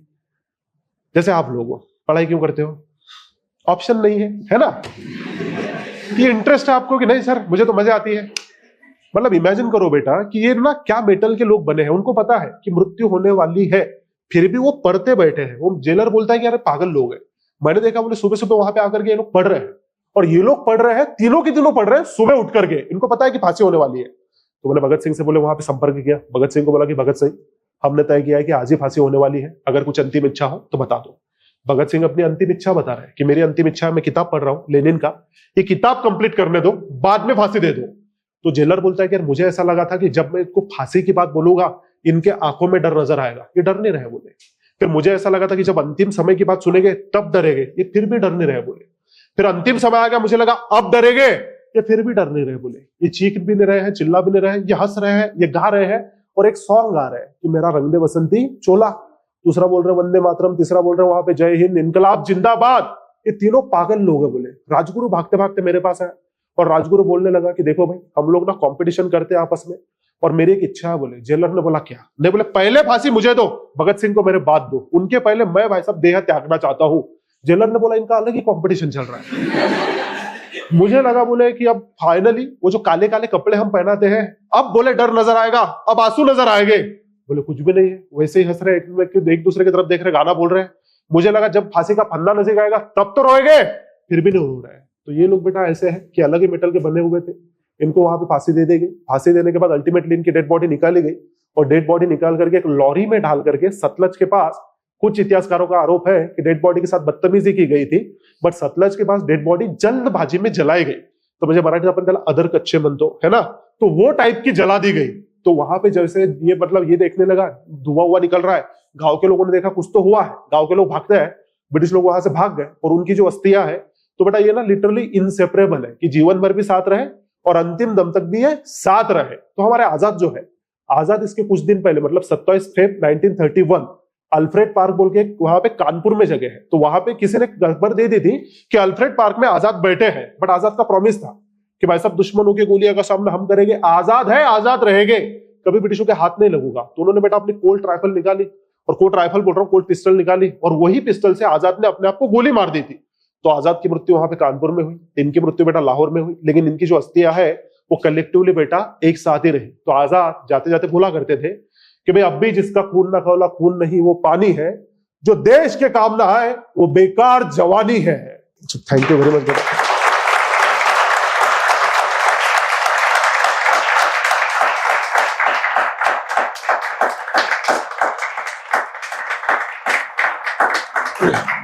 जैसे आप लोग पढ़ाई क्यों करते हो, ऑप्शन नहीं है, है ना। ये इंटरेस्ट है आपको कि नहीं सर मुझे तो मजा आती है। मतलब इमेजिन करो बेटा कि ये ना क्या मेटल के लोग बने हैं। उनको पता है कि मृत्यु होने वाली है, फिर भी वो पढ़ते बैठे हैं। वो जेलर बोलता है कि यार पागल लोग हैं। मैंने देखा बोले सुबह सुबह वहां पे आकर के ये लोग पढ़ रहे हैं, और ये लोग पढ़ रहे हैं तीनों के तीनों पढ़ रहे हैं सुबह उठ करके। इनको पता है कि फांसी होने वाली है। तो बोले भगत सिंह से बोले वहां पे संपर्क किया। भगत सिंह को बोला कि भगत सिंह हमने तय किया है कि आज ही फांसी होने वाली है, अगर कुछ अंतिम इच्छा हो तो बता दो। भगत सिंह अपनी अंतिम इच्छा बता रहे हैं कि मेरी अंतिम इच्छा है, मैं किताब पढ़ रहा हूं लेनिन का, ये किताब कंप्लीट करने दो, बाद में फांसी दे दो। तो जेलर बोलता है कि यार मुझे ऐसा लगा था कि जब मैं इसको फांसी की बात बोलूंगा इनके आंखों में डर नजर आएगा, ये डर नहीं रहे बोले। फिर मुझे ऐसा लगा था कि जब अंतिम समय की बात सुनेंगे तब डरेंगे, ये फिर भी डर नहीं रहे बोले। फिर अंतिम समय आ गया, मुझे लगा अब डरेंगे, ये फिर भी डर नहीं रहे बोले। ये चीख भी नहीं रहे हैं, चिल्ला भी नहीं रहे हैं, ये हंस रहे हैं, ये गा रहे हैं और एक सॉन्ग गा रहे हैं कि मेरा रंग दे बसंती चोला। दूसरा बोल रहे वंदे मातरम, तीसरा बोल रहे वहां पे जय हिंद, इनकलाब जिंदाबाद। ये तीनों पागल लोग हैं बोले। राजगुरु भागते भागते मेरे पास आया और राजगुरु बोलने लगा कि देखो भाई हम लोग ना कंपटीशन करते हैं आपस में, और मेरी एक इच्छा है बोले। जेलर ने बोला क्या? नहीं बोले पहले फांसी मुझे दो, भगत सिंह को मेरे बाद दो, उनके पहले मैं भाई साहब देह त्यागना चाहता हूं। जेलर ने बोला इनका अलग ही कंपटीशन चल रहा है। मुझे लगा बोले कि अब फाइनली वो जो काले काले कपड़े हम पहनाते हैं, अब बोले डर नजर आएगा, अब आंसू नजर आएंगे। बोले कुछ भी नहीं है, वैसे ही हंस रहे एक दूसरे की तरफ देख रहे, गाना बोल रहे हैं। मुझे लगा जब फांसी का फंदा नजर आएगा तब तो रोएंगे, फिर भी नहीं रो रहा है। तो ये लोग बेटा ऐसे हैं कि अलग ही मेटल के बने हुए थे, इनको वहां पे फांसी दे दी गई। फांसी देने के बाद अल्टीमेटली इनकी डेड बॉडी निकाली गई, और डेड बॉडी निकाल करके एक लॉरी में डाल करके सतलज के पास, कुछ इतिहासकारों का आरोप है कि डेड बॉडी के साथ बदतमीजी की गई थी, बट सतलज के पास डेड बॉडी जल्दबाजी में जलाई गई। तो मुझे मराठी अपन त्याला अदर कच्चे म्हणतो है ना, तो वो टाइप की जला दी गई। तो वहां पे जैसे ये मतलब ये देखने लगा धुआं हुआ निकल रहा है, गांव के लोगों ने देखा कुछ तो हुआ है, गांव के लोग भागते हैं, ब्रिटिश लोग वहां से भाग गए, और उनकी जो अस्थियां है, तो बेटा ये ना लिटरली इंसेपरेबल है कि जीवन भर भी साथ रहे और अंतिम दम तक भी है साथ रहे। तो हमारे आजाद जो है, आजाद इसके कुछ दिन पहले मतलब 27 फेब 1931 अल्फ्रेड पार्क बोल के वहां पे कानपुर में जगह है, तो वहां पे किसी ने खबर दे दी थी कि अल्फ्रेड पार्क में आजाद बैठे हैं। बट आजाद का प्रॉमिस था कि भाई साहब दुश्मनों की गोलियां का सामना हम करेंगे, आजाद है आजाद रहेंगे, कभी ब्रिटिशों के हाथ नहीं लगूंगा। तो उन्होंने बेटा अपनी कोल्ट राइफल निकाली, और कोल्ट राइफल बोल रहा हूँ, कोल्ट पिस्टल निकाली, और वही पिस्टल से आजाद ने अपने आप को गोली मार दी थी। तो आजाद की मृत्यु वहां पे कानपुर में हुई, इनकी मृत्यु बेटा लाहौर में हुई, लेकिन इनकी जो अस्थियां है वो कलेक्टिवली बेटा एक साथ ही रही। तो आजाद जाते जाते बोला करते थे कि भाई अब भी जिसका खून ना खौला खून नहीं वो पानी है, जो देश के काम ना आए वो बेकार जवानी है। थैंक यू वेरी मच बेटा। Yeah.